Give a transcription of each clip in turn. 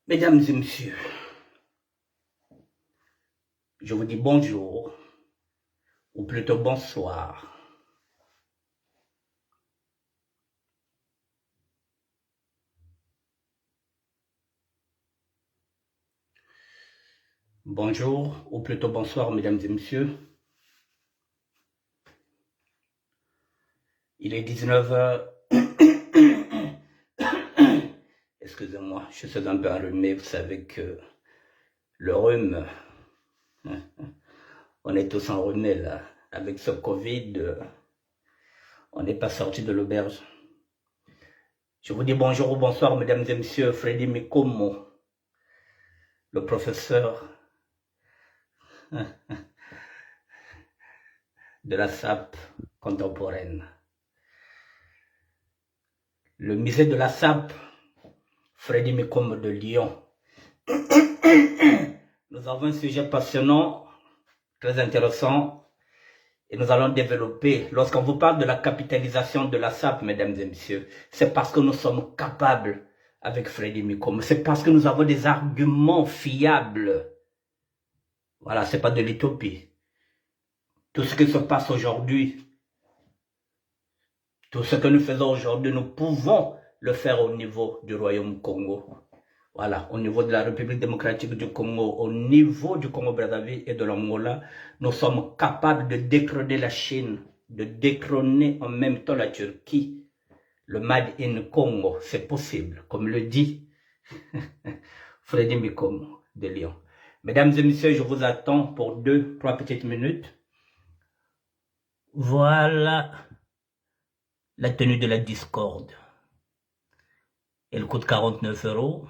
Mesdames et messieurs, je vous dis bonjour, ou plutôt bonsoir. Bonjour, ou plutôt bonsoir, mesdames et messieurs. Il est 19h. Excusez-moi, je suis un peu enrhumé. Vous savez que le rhume, on est tous enrhumés là. Avec ce Covid, on n'est pas sorti de l'auberge. Je vous dis bonjour ou bonsoir, mesdames et messieurs. Freddy Mikomo, le professeur de la SAP contemporaine. Le musée de la SAP, Freddy Mikomo de Lyon. Nous avons un sujet passionnant, très intéressant, et nous allons développer. Lorsqu'on vous parle de la capitalisation de la SAP, mesdames et messieurs, c'est parce que nous sommes capables avec Freddy Mikomo. C'est parce que nous avons des arguments fiables. Voilà, c'est pas de l'utopie. Tout ce qui se passe aujourd'hui, tout ce que nous faisons aujourd'hui, nous pouvons le faire au niveau du Royaume Congo. Voilà, au niveau de la République démocratique du Congo, au niveau du Congo-Brazzaville et de l'Angola, nous sommes capables de détrôner la Chine, de détrôner en même temps la Turquie. Le Made in Congo, c'est possible, comme le dit Freddy Mikomo de Lyon. Mesdames et messieurs, je vous attends pour 2-3 petites minutes. Voilà la tenue de la discorde. Elle coûte 49 €,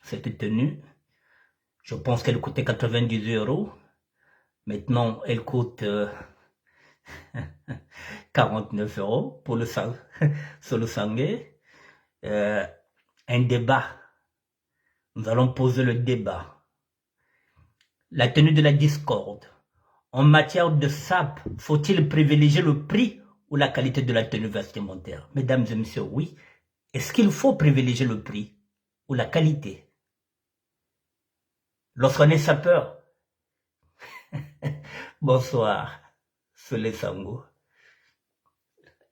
cette tenue. Je pense qu'elle coûtait 90 €. Maintenant, elle coûte 49 € pour le Solo Sangué. Un débat. Nous allons poser le débat. La tenue de la discorde. En matière de SAP, faut-il privilégier le prix ou la qualité de la tenue vestimentaire? Mesdames et messieurs, oui. Est-ce qu'il faut privilégier le prix ou la qualité? Lorsqu'on est sapeur. Bonsoir, Soleil Sango.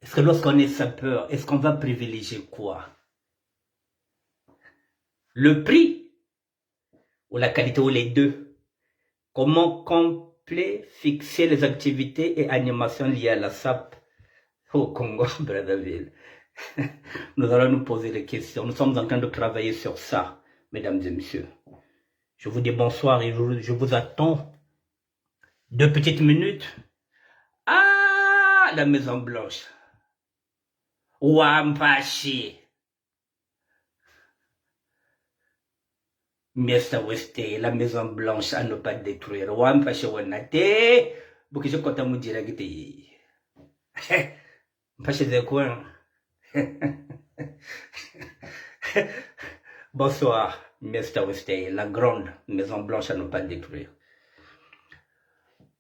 Est-ce que lorsqu'on est sapeur, est-ce qu'on va privilégier quoi? Le prix ou la qualité ou les deux? Comment fixer les activités et animations liées à la SAP au Congo-Brazzaville? Nous allons nous poser des questions. Nous sommes en train de travailler sur ça, mesdames et messieurs. Je vous dis bonsoir et je vous attends 2 petites minutes. Ah, la Maison Blanche. Wampachi. Mr. Weste, la Maison Blanche à ne pas détruire. Wampachi wanate. Porque je compte me dire que Mpachi de quoi? Bonsoir, Mr. Weste, la grande Maison Blanche à ne pas détruire.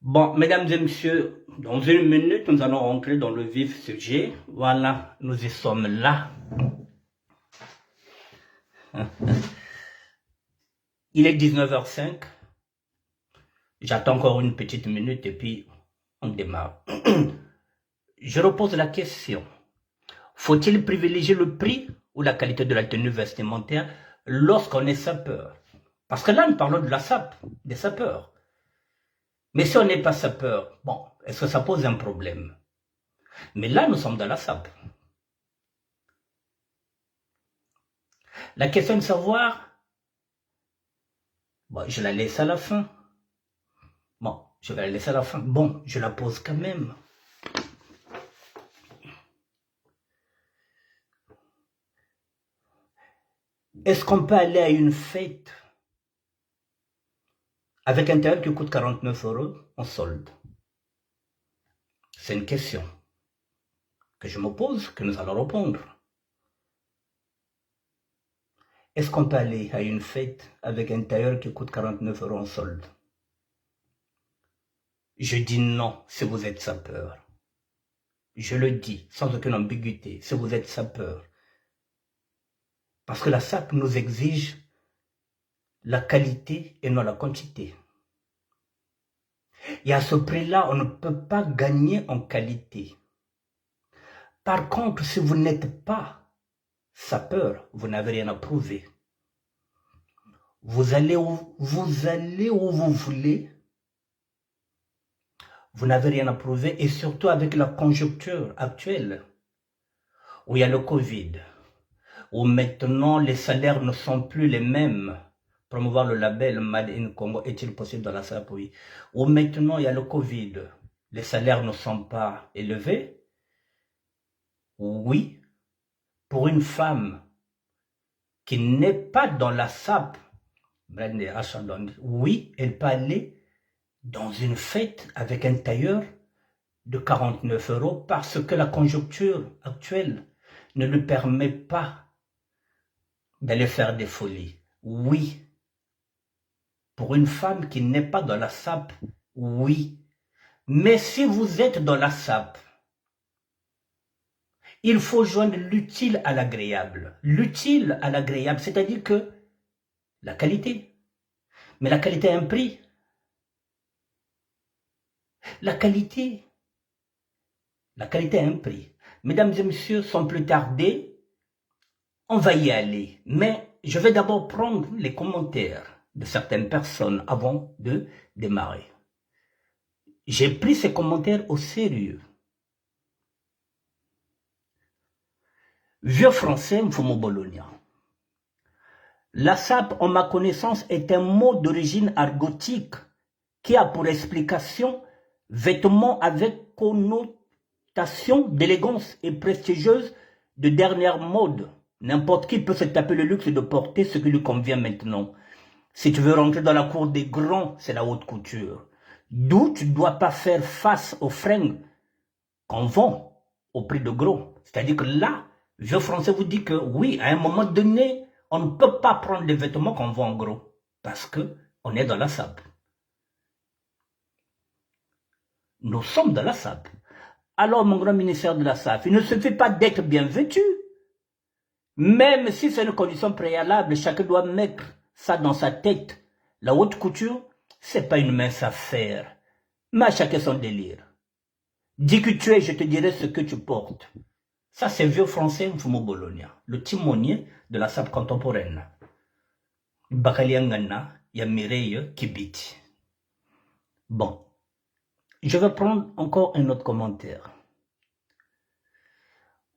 Bon, mesdames et messieurs, dans 1 minute, nous allons rentrer dans le vif sujet. Voilà, nous y sommes là. Il est 19h05. J'attends encore 1 petite minute et puis on démarre. Je repose la question. Faut-il privilégier le prix ou la qualité de la tenue vestimentaire lorsqu'on est sapeur? Parce que là, nous parlons de la SAP, des sapeurs. Mais si on n'est pas sapeur, bon, est-ce que ça pose un problème? Mais là, nous sommes dans la SAP. La question de savoir, bon, je la laisse à la fin. Bon, je vais la laisser à la fin. Bon, je la pose quand même. Est-ce qu'on peut aller à une fête avec un tel qui coûte 49 € en solde? C'est une question que je me pose, que nous allons répondre. Est-ce qu'on peut aller à une fête avec un tailleur qui coûte 49 € en solde? Je dis non si vous êtes sapeur. Je le dis sans aucune ambiguïté, si vous êtes sapeur. Parce que la SAP nous exige la qualité et non la quantité. Et à ce prix-là, on ne peut pas gagner en qualité. Par contre, si vous n'êtes pas sapeur, vous n'avez rien à prouver. Vous allez où vous voulez, vous n'avez rien à prouver, et surtout avec la conjoncture actuelle, où il y a le Covid, où maintenant les salaires ne sont plus les mêmes. Promouvoir le label Made in Congo est-il possible dans la SAP? Oui. Où maintenant il y a le Covid, les salaires ne sont pas élevés. Oui. Pour une femme qui n'est pas dans la SAP, oui, elle peut aller dans une fête avec un tailleur de 49 € parce que la conjoncture actuelle ne lui permet pas d'aller faire des folies. Oui. Pour une femme qui n'est pas dans la SAP, oui. Mais si vous êtes dans la SAP, il faut joindre l'utile à l'agréable. L'utile à l'agréable, c'est-à-dire que la qualité. Mais la qualité a un prix. La qualité a un prix. Mesdames et messieurs, sans plus tarder, on va y aller. Mais je vais d'abord prendre les commentaires de certaines personnes avant de démarrer. J'ai pris ces commentaires au sérieux. Vieux français, Mfumo Bologna. La SAP, en ma connaissance, est un mot d'origine argotique qui a pour explication vêtements avec connotation d'élégance et prestigieuse de dernière mode. N'importe qui peut se taper le luxe de porter ce qui lui convient maintenant. Si tu veux rentrer dans la cour des grands, c'est la haute couture. D'où tu ne dois pas faire face aux fringues qu'on vend au prix de gros. C'est-à-dire que là, vieux français vous dit que oui, à un moment donné, on ne peut pas prendre des vêtements qu'on vend en gros. Parce qu'on est dans la SAP. Nous sommes dans la SAP. Alors, mon grand ministère de la SAP, il ne suffit pas d'être bien vêtu. Même si c'est une condition préalable, chacun doit mettre ça dans sa tête. La haute couture, c'est pas une mince affaire. Mais à chacun son délire. Dis que tu es, je te dirai ce que tu portes. Ça, c'est vieux français Mfumo Bologna, le timonier de la SAP contemporaine. Bakaliangana, ya Mireille Kibiti. Bon. Je vais prendre encore un autre commentaire.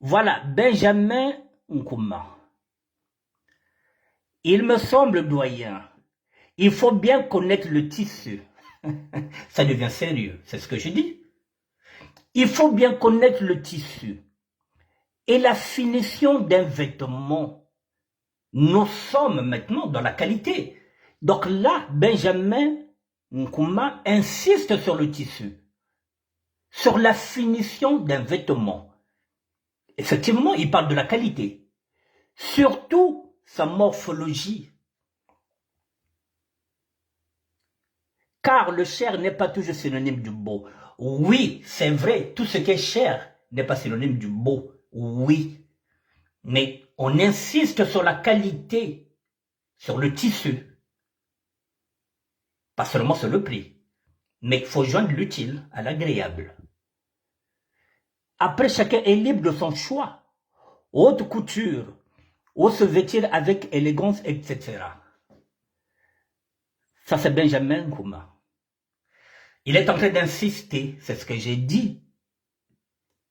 Voilà, Benjamin Nkouma. Il me semble, doyen, il faut bien connaître le tissu. Ça devient sérieux, c'est ce que je dis. Il faut bien connaître le tissu. Et la finition d'un vêtement. Nous sommes maintenant dans la qualité. Donc là, Benjamin Nkouma insiste sur le tissu. Sur la finition d'un vêtement. Effectivement, il parle de la qualité. Surtout sa morphologie. Car le cher n'est pas toujours synonyme du beau. Oui, c'est vrai, tout ce qui est cher n'est pas synonyme du beau. Oui. Mais on insiste sur la qualité, sur le tissu. Pas seulement sur le prix. Mais il faut joindre l'utile à l'agréable. Après, chacun est libre de son choix. Haute couture, ou se vêtir avec élégance, etc. Ça, c'est Benjamin Nkouma. Il est en train d'insister, c'est ce que j'ai dit,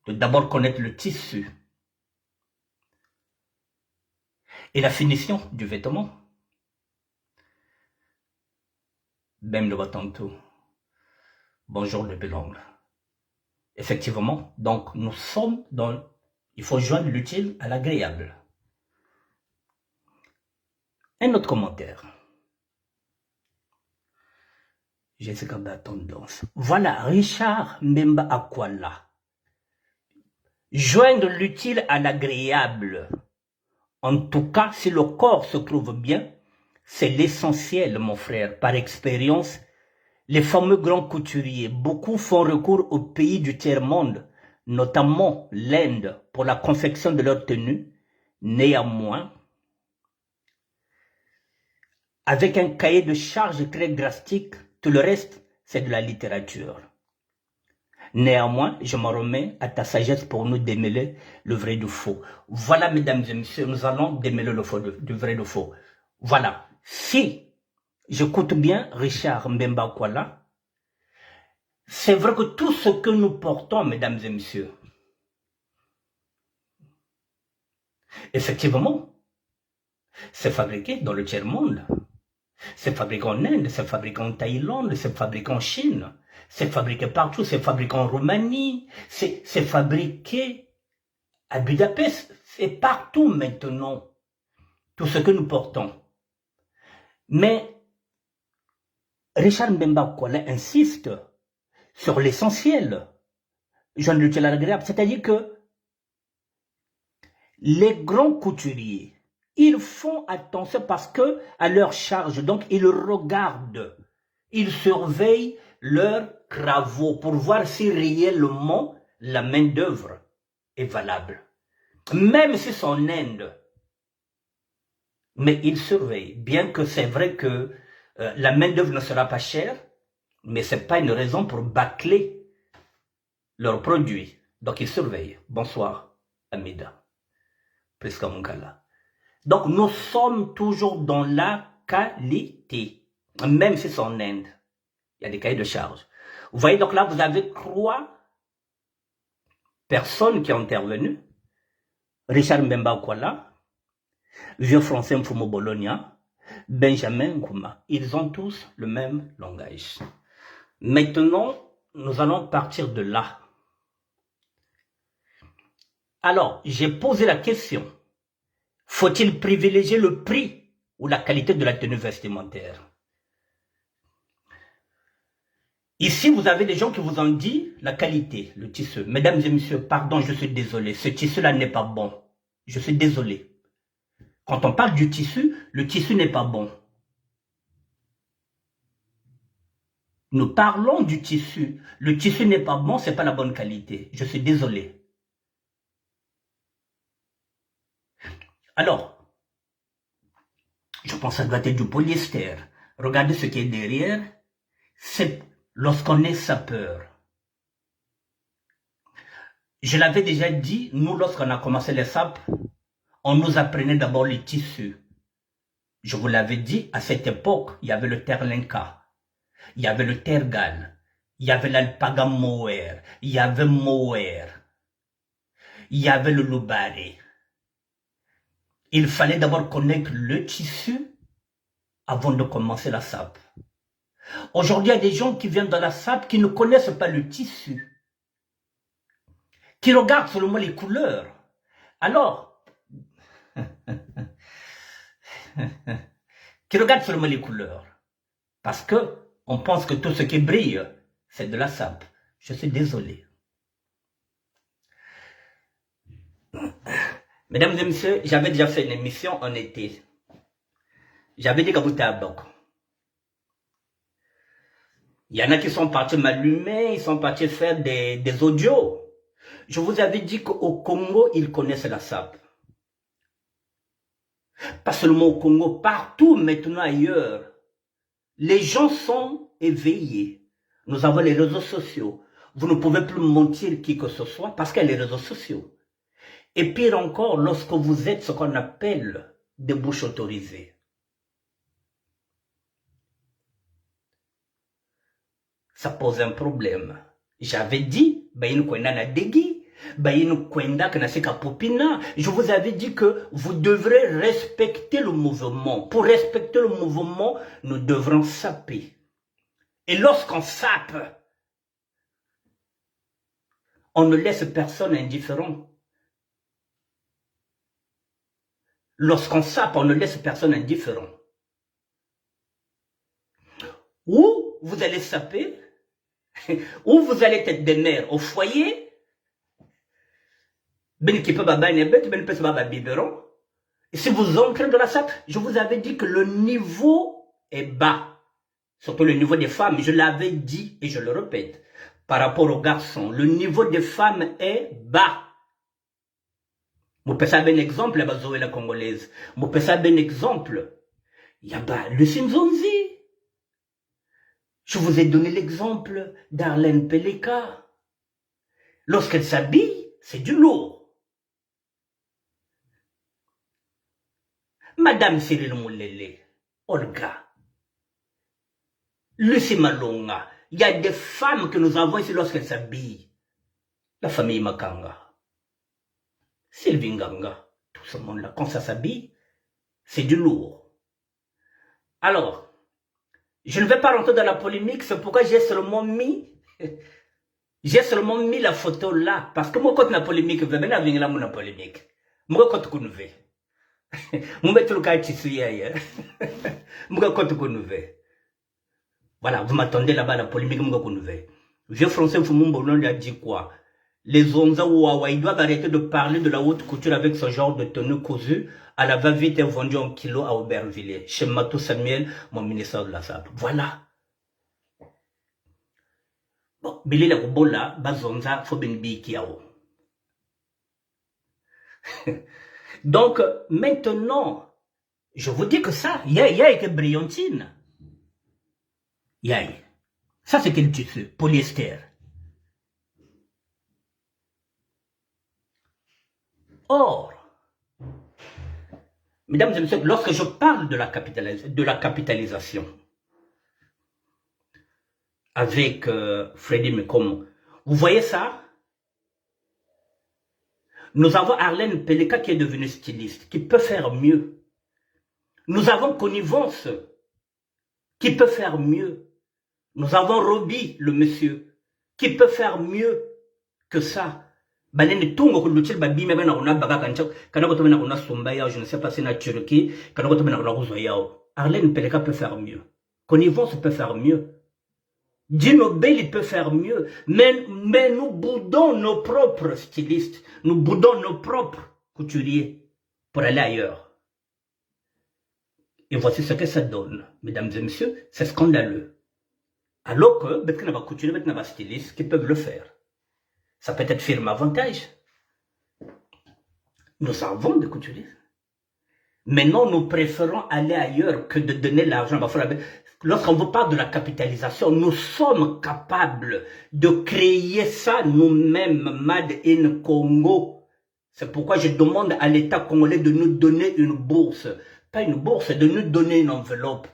de d'abord connaître le tissu et la finition du vêtement. Bem de Batantou. Bonjour le Belongle. Effectivement, donc nous sommes dans... Il faut joindre l'utile à l'agréable. Un autre commentaire. Jessica la tendance. Voilà, Richard Mbemba Akwala. Joindre l'utile à l'agréable. En tout cas, si le corps se trouve bien, c'est l'essentiel, mon frère. Par expérience, les fameux grands couturiers, beaucoup font recours aux pays du tiers-monde, notamment l'Inde, pour la confection de leurs tenues. Néanmoins, avec un cahier de charges très drastique. Tout le reste, c'est de la littérature. Néanmoins, je me remets à ta sagesse pour nous démêler le vrai du faux. Voilà, mesdames et messieurs, nous allons démêler le faux du vrai du faux. Voilà. Si j'écoute bien Richard Mbemba Kwala, c'est vrai que tout ce que nous portons, mesdames et messieurs, effectivement, c'est fabriqué dans le tiers-monde. C'est fabriqué en Inde, c'est fabriqué en Thaïlande, c'est fabriqué en Chine, c'est fabriqué partout, c'est fabriqué en Roumanie, c'est fabriqué à Budapest, c'est partout maintenant, tout ce que nous portons. Mais Richard Mbemba Kwala insiste sur l'essentiel, Jean Luc Agréable, c'est-à-dire que les grands couturiers, ils font attention parce que à leur charge, donc ils regardent, ils surveillent leurs travaux pour voir si réellement la main d'œuvre est valable. Même si c'est en Inde, mais ils surveillent, bien que c'est vrai que la main d'œuvre ne sera pas chère, mais ce n'est pas une raison pour bâcler leurs produits. Donc ils surveillent. Bonsoir, Amida. Presque Mungala. Donc, nous sommes toujours dans la qualité, même si c'est en Inde. Il y a des cahiers de charges. Vous voyez, donc là, vous avez 3 personnes qui ont intervenu. Richard Mbemba Kwala, vieux français Mfumo Bologna, Benjamin Nkouma. Ils ont tous le même langage. Maintenant, nous allons partir de là. Alors, j'ai posé la question. Faut-il privilégier le prix ou la qualité de la tenue vestimentaire? Ici, vous avez des gens qui vous ont dit la qualité, le tissu. Mesdames et messieurs, pardon, je suis désolé. Ce tissu-là n'est pas bon. Je suis désolé. Quand on parle du tissu, le tissu n'est pas bon. Nous parlons du tissu. Le tissu n'est pas bon, c'est pas la bonne qualité. Je suis désolé. Alors, je pense que ça doit être du polyester. Regardez ce qui est derrière. C'est lorsqu'on est sapeur. Je l'avais déjà dit, nous, lorsqu'on a commencé les sapes, on nous apprenait d'abord les tissus. Je vous l'avais dit, à cette époque, il y avait le terlinka, il y avait le tergal, il y avait l'alpaga mohair, il y avait mohair, il y avait le loubaré. Il fallait d'abord connaître le tissu avant de commencer la sape. Aujourd'hui, il y a des gens qui viennent dans la sape qui ne connaissent pas le tissu, qui regardent seulement les couleurs. Alors, qui regardent seulement les couleurs, parce que on pense que tout ce qui brille, c'est de la sape. Je suis désolé. Mesdames et messieurs, j'avais déjà fait une émission en été. J'avais dit qu'à Tabok. Il y en a qui sont partis m'allumer, ils sont partis faire des audios. Je vous avais dit qu'au Congo, ils connaissent la sape. Pas seulement au Congo, partout maintenant ailleurs. Les gens sont éveillés. Nous avons les réseaux sociaux. Vous ne pouvez plus mentir qui que ce soit parce qu'il y a les réseaux sociaux. Et pire encore, lorsque vous êtes ce qu'on appelle des bouches autorisées. Ça pose un problème. J'avais dit, je vous avais dit que vous devrez respecter le mouvement. Pour respecter le mouvement, nous devrons saper. Et lorsqu'on sape, on ne laisse personne indifférent. Lorsqu'on sape, on ne laisse personne indifférent. Ou vous allez saper, ou vous allez être des mères au foyer, et si vous entrez dans la sape, je vous avais dit que le niveau est bas. Surtout le niveau des femmes, je l'avais dit et je le répète. Par rapport aux garçons, le niveau des femmes est bas. Vous pouvez savoir un exemple, la Congolaise. Vous pouvez savoir un exemple. Yaba, le Simzonzi. Je vous ai donné l'exemple d'Arlène Peleka. Lorsqu'elle s'habille, c'est du lourd. Madame Cyril Moulele, Olga, Lucie Malonga, il y a des femmes que nous avons ici lorsqu'elles s'habillent. La famille Makanga, Sylvie Nganga, tout ce monde-là, quand ça s'habille, c'est du lourd. Alors, je ne vais pas rentrer dans la polémique, c'est pourquoi j'ai seulement mis la photo là. Parce que moi, quand la polémique, je vais venir là, la polémique. Moi, quand tu connais, moi, tout le cas, tu suis ailleurs. Moi, quand tu connais. Voilà, vous m'attendez là-bas, la polémique, moi, connais. Vieux français, il a dit quoi? Les Onza Ouawa, ils doivent arrêter de parler de la haute couture avec ce genre de tenue cousue à la va-vite et vendue en kilo à Aubervilliers, chez Matou Samuel, mon ministère de la SAP. Voilà. Bon, Billy la Kubola, Bazonza, Fobenbi Kiao. Donc, maintenant, je vous dis que ça, il y a été brillantine. Ça, c'est quel tissu? Polyester. Or, mesdames et messieurs, lorsque je parle de la capitalisation avec Freddy Mekomo, vous voyez ça? Nous avons Arlène Peleka qui est devenue styliste, qui peut faire mieux. Nous avons Connivence qui peut faire mieux. Nous avons Roby, le monsieur, qui peut faire mieux que ça. Je ne sais pas si c'est la Turquie, Arlène Peleka peut faire mieux. Connivence peut faire mieux. Dino Belli peut faire mieux. Mais nous boudons nos propres stylistes. Nous boudons nos propres couturiers pour aller ailleurs. Et voici ce que ça donne, mesdames et messieurs. C'est scandaleux. Alors que, il y a des couturiers, il y a des stylistes qui peuvent le faire. Ça peut être firme avantage. Nous avons des couturiers. Maintenant, nous préférons aller ailleurs que de donner l'argent. Lorsqu'on vous parle de la capitalisation, nous sommes capables de créer ça nous-mêmes, Made in Congo. C'est pourquoi je demande à l'État congolais de nous donner une bourse. Pas une bourse, de nous donner une enveloppe.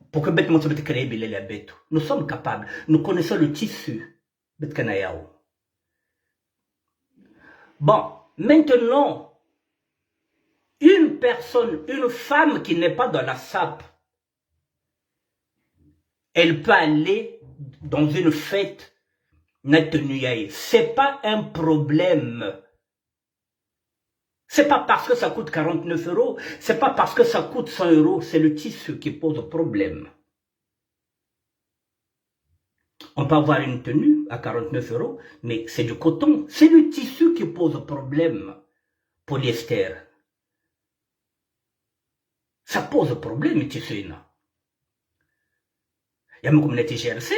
Pour que bêtement ça peut créer les bêtes. Nous sommes capables. Nous connaissons le tissu. Bon, maintenant, une personne, une femme qui n'est pas dans la SAP, elle peut aller dans une fête, c'est pas un problème. C'est pas parce que ça coûte 49 €, c'est pas parce que ça coûte 100 €, c'est le tissu qui pose problème. On peut avoir une tenue à 49 €, mais c'est du coton. C'est le tissu qui pose problème. Polyester. Ça pose problème, le tissu. Il y a une communauté GRC.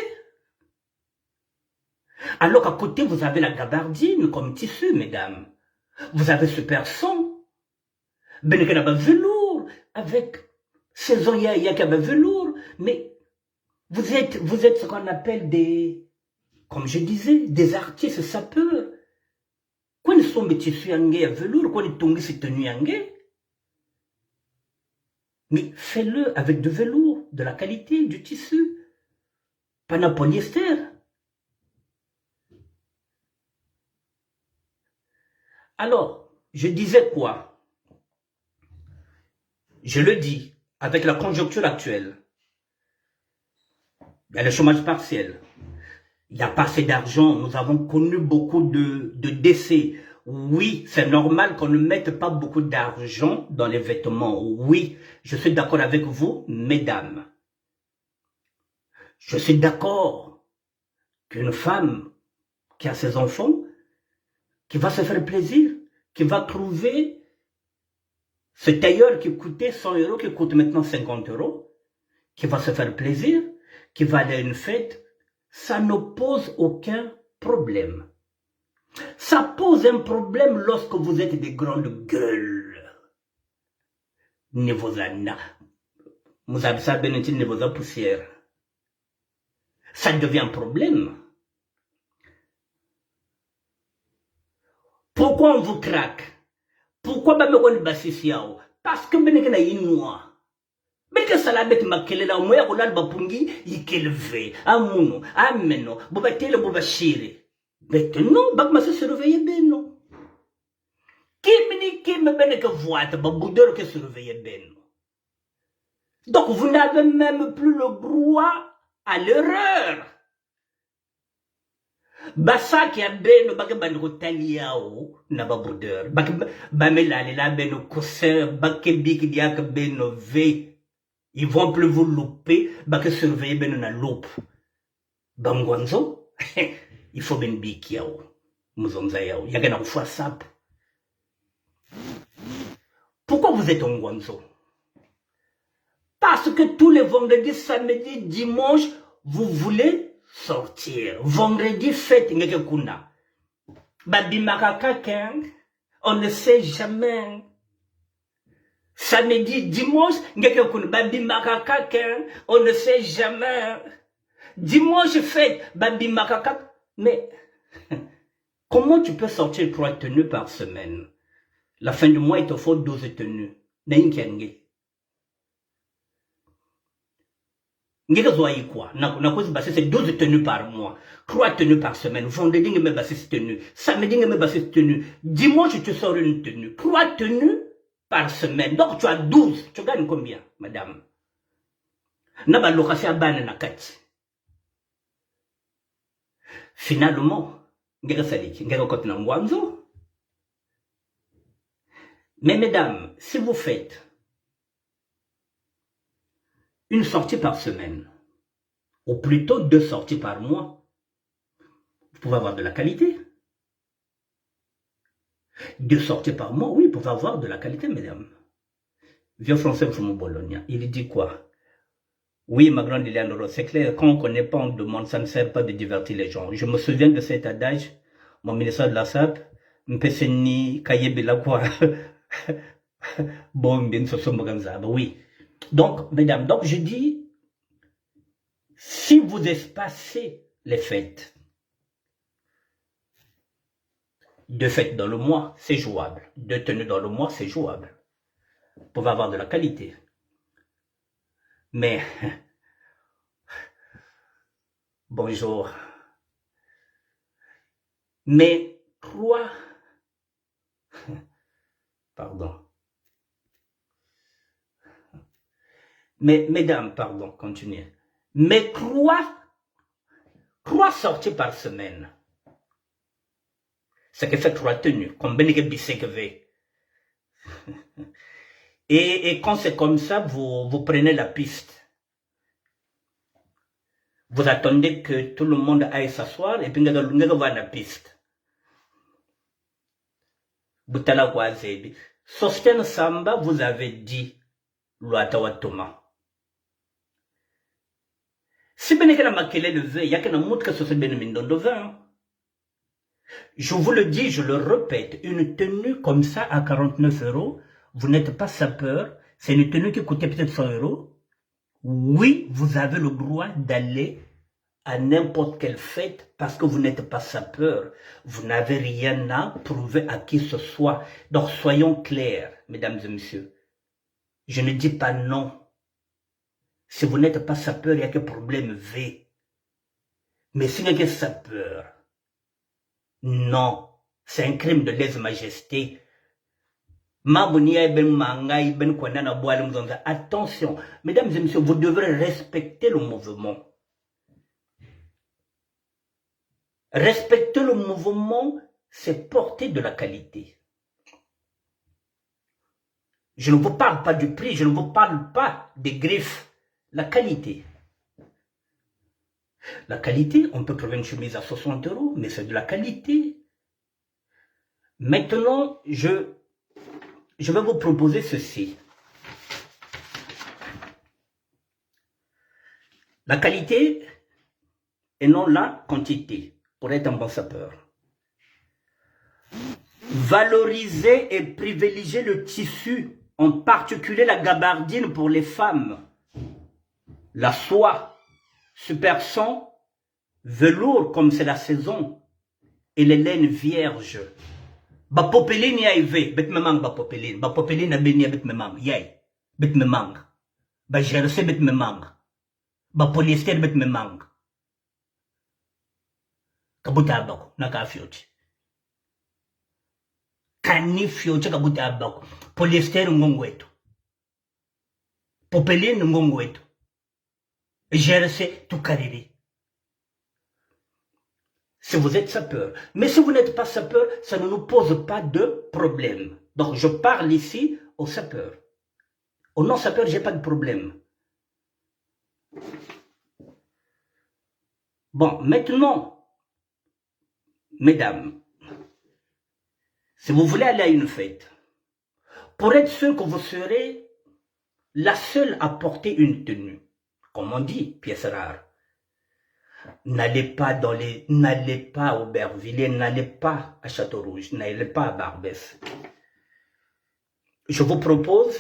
Alors qu'à côté, vous avez la gabardine comme tissu, mesdames. Vous avez Super Son. Benekena velours. Avec saison, il y a velours. Mais vous êtes ce qu'on appelle des, comme je disais, des artistes sapeurs. Quand ils sont des tissus angé à velours, quand ils tombent ces tenues angé, mais fais-le avec du velours, de la qualité, du tissu. Pas de polyester. Alors, je disais quoi? Je le dis, avec la conjoncture actuelle, il y a le chômage partiel, il n'y a pas assez d'argent, nous avons connu beaucoup de décès. Oui, c'est normal qu'on ne mette pas beaucoup d'argent dans les vêtements. Oui, je suis d'accord avec vous, mesdames. Je suis d'accord qu'une femme qui a ses enfants, qui va se faire plaisir, qui va trouver ce tailleur qui coûtait 100 €, qui coûte maintenant 50 €, qui va se faire plaisir, qui va aller à une fête, ça ne pose aucun problème. Ça pose un problème lorsque vous êtes des grandes gueules. Vous avez ça, ben, de vos poussières. Ça devient un problème. Pourquoi on vous craque? Pourquoi ba me woni basisi yao? Parce que ben na yinwa. Ben que ça la bête makele la moya ko la bapungi yikelve. Amuno, ameno, boba tele boba shire. Bet non, bak ma se surveiller ben non. Qui me ben que voit ba boudeur que surveiller ben. Donc vous n'avez même plus le droit à l'erreur. Basa qui a beno bake bandiko taliao na babudeur bake bamelale la beno cousin bake biki diak beno ve ils vont plus vous louper bake surveiller beno na loupe bangwanzo il faut ben biki yao muzonza yao yagana kufua sap. Pourquoi vous êtes en Gwanzo? Parce que tous les vendredis, samedis, dimanches, vous voulez sortir. Vendredi, fête, ngeke kuna. Babimaka kaken, on ne sait jamais. Samedi, dimanche, ngeke kuna. Babimaka kaken, on ne sait jamais. Dimanche, fête, babimaka kaken. Mais, comment tu peux sortir 3 tenues par semaine? La fin du mois, il te faut 12 tenues. N'inquiète. C'est 12 tenues par mois, 3 tenues par semaine, vendredi, il me 6 tenues, samedi, il me 6 tenues, dimanche, tu sors une tenue, 3 tenues par semaine. Donc, tu as 12. Tu gagnes combien, madame? Naba location à ban na kati. Finalement, mais mesdames, si vous faites une sortie par semaine, ou plutôt 2 sorties par mois, vous pouvez avoir de la qualité. 2 sorties par mois, oui, vous pouvez avoir de la qualité, mesdames. Vieux français from Bologna, il dit quoi? Oui, ma grande Léandre, c'est clair, quand on ne connaît pas, on demande, ça ne sert pas de divertir les gens. Je me souviens de cet adage, mon ministère de la SAP, Mpeseni Kayebela quoi. Bon, bien, oui. Donc, mesdames, donc je dis, si vous espacez les fêtes, 2 fêtes dans le mois, c'est jouable. 2 tenues dans le mois, c'est jouable. Vous pouvez avoir de la qualité. Mais, bonjour. Mais 3, pardon. Mais, mesdames, pardon, continuez. Mais 3 sorties par semaine. Ça qui fait 3 tenues. Combien de billets que vous et quand c'est comme ça, vous prenez la piste. Vous attendez que tout le monde aille s'asseoir et puis vous allez voir la piste. Boutala Kwazebi. Sosten Samba, vous avez dit Loatawatoma. Si vous avez maquillé le vin, il y a qu'un autre que ce soit bien de vin. Je vous le dis, je le répète, une tenue comme ça à 49 €, vous n'êtes pas sapeur, c'est une tenue qui coûtait peut-être 100 €. Oui, vous avez le droit d'aller à n'importe quelle fête parce que vous n'êtes pas sapeur. Vous n'avez rien à prouver à qui que ce soit. Donc soyons clairs, mesdames et messieurs. Je ne dis pas non. Si vous n'êtes pas sapeur, il n'y a que problème V. Mais si vous n'êtes pas sapeur, non, c'est un crime de lèse-majesté. Attention, mesdames et messieurs, vous devrez respecter le mouvement. Respecter le mouvement, c'est porter de la qualité. Je ne vous parle pas du prix, je ne vous parle pas des griffes. La qualité. La qualité, on peut trouver une chemise à 60 €, mais c'est de la qualité. Maintenant, je vais vous proposer ceci. La qualité et non la quantité, pour être un bon sapeur. Valoriser et privilégier le tissu, en particulier la gabardine pour les femmes. la soie, super 100, velours comme c'est la saison, et les laines vierges. Ba popeline ya ive, bet memang ba popeline na benia bet memang, yay, bet memang. Ba jersey bet memang. Ba polyester bet memang. Kabutabako, naka-fiote. Kani fiote kabutabako. Polyester ngongwetu. Popeline ngongwetu. Jersey tukariri. Si vous êtes sapeur. Mais si vous n'êtes pas sapeur, ça ne nous pose pas de problème. Donc je parle ici aux sapeurs. Aux non-sapeurs, j'ai pas de problème. Bon, maintenant, mesdames, si vous voulez aller à une fête, pour être sûr que vous serez la seule à porter une tenue, comme on dit, pièce rare, n'allez pas à Aubervilliers, n'allez pas à Château-Rouge, n'allez pas à Barbès. Je vous propose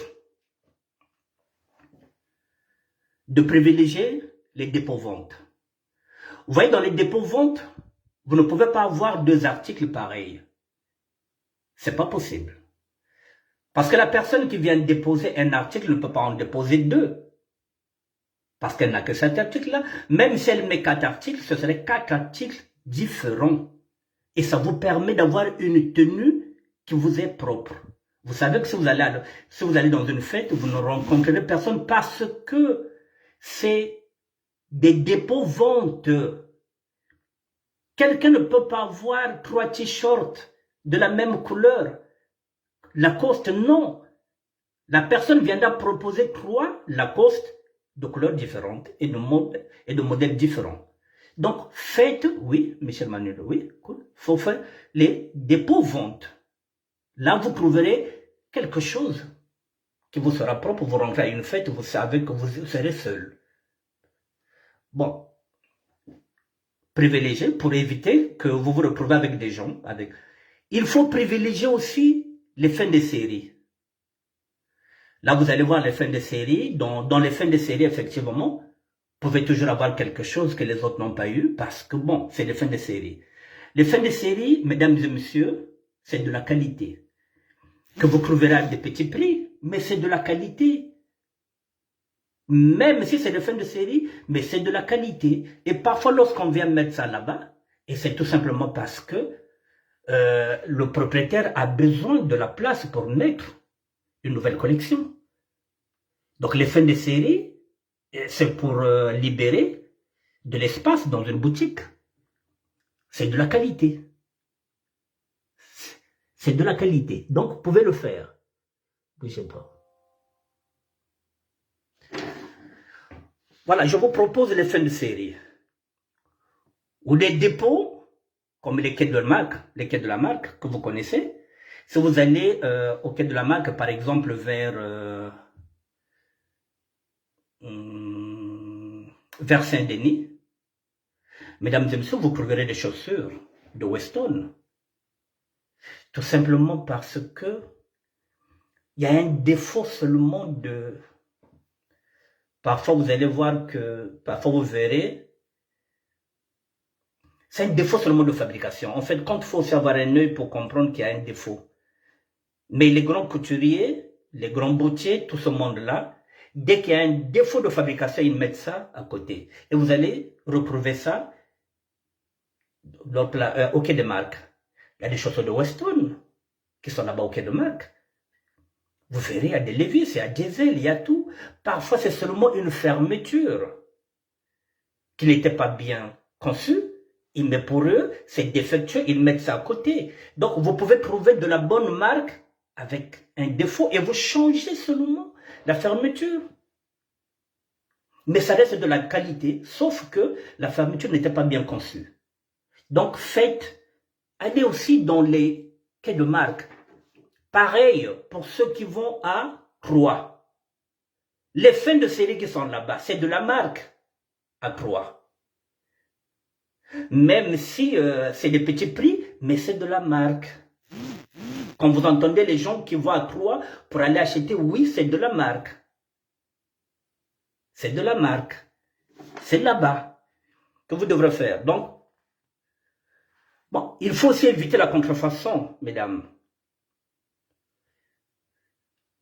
de privilégier les dépôts-ventes. Vous voyez, dans les dépôts-ventes, vous ne pouvez pas avoir deux articles pareils. C'est pas possible. Parce que la personne qui vient déposer un article ne peut pas en déposer deux. Parce qu'elle n'a que cet article-là. Même si elle met 4 articles, ce serait 4 articles différents. Et ça vous permet d'avoir une tenue qui vous est propre. Vous savez que si vous allez dans une fête, vous ne rencontrerez personne parce que c'est des dépôts-ventes. Quelqu'un ne peut pas avoir 3 t-shirts de la même couleur. Lacoste, non. La personne viendra proposer 3 Lacoste de couleurs différentes et de modèles différents. Donc, faites, oui, Michel Manuel, oui, cool. Faut faire les dépôts-ventes. Là, vous trouverez quelque chose qui vous sera propre. Vous rentrez à une fête, vous savez que vous serez seul. Bon, privilégier pour éviter que vous vous retrouvez avec des gens. Il faut privilégier aussi les fins de série. Là, vous allez voir les fins de série. Dans les fins de série, effectivement, vous pouvez toujours avoir quelque chose que les autres n'ont pas eu parce que, bon, c'est les fins de série. Les fins de série, mesdames et messieurs, c'est de la qualité. Que vous trouverez à des petits prix, mais c'est de la qualité. Même si c'est des fins de série, mais c'est de la qualité. Et parfois, lorsqu'on vient mettre ça là-bas, et c'est tout simplement parce que le propriétaire a besoin de la place pour mettre une nouvelle collection. Donc les fins de série, c'est pour libérer de l'espace dans une boutique. C'est de la qualité. C'est de la qualité. Donc vous pouvez le faire. Bougez pas. Voilà, je vous propose les fins de série. Ou des dépôts, comme les quais de la marque que vous connaissez. Si vous allez au quai de la marque, par exemple, vers Saint-Denis, mesdames et messieurs, vous trouverez des chaussures de Weston. Tout simplement parce que il y a un défaut seulement de... Parfois, vous allez voir que... Parfois, vous verrez... C'est un défaut seulement de fabrication. En fait, quand il faut aussi avoir un œil pour comprendre qu'il y a un défaut. Mais les grands couturiers, les grands boutiers, tout ce monde-là, dès qu'il y a un défaut de fabrication, ils mettent ça à côté. Et vous allez retrouver ça au quai de marque. Il y a des chaussures de Weston qui sont là-bas au quai de marque. Vous verrez, il y a des Levi's, il y a Diesel, il y a tout. Parfois, c'est seulement une fermeture qui n'était pas bien conçue. Mais pour eux, c'est défectueux, ils mettent ça à côté. Donc, vous pouvez trouver de la bonne marque avec un défaut et vous changez seulement la fermeture. Mais ça reste de la qualité, sauf que la fermeture n'était pas bien conçue. Donc, allez aussi dans les quais de marque. Pareil pour ceux qui vont à Troyes. Les fins de série qui sont là-bas, c'est de la marque à Troyes. Même si c'est des petits prix, mais c'est de la marque. Quand vous entendez les gens qui vont à Troyes pour aller acheter, oui, c'est de la marque. C'est de la marque. C'est là-bas que vous devrez faire. Donc, bon, il faut aussi éviter la contrefaçon, mesdames.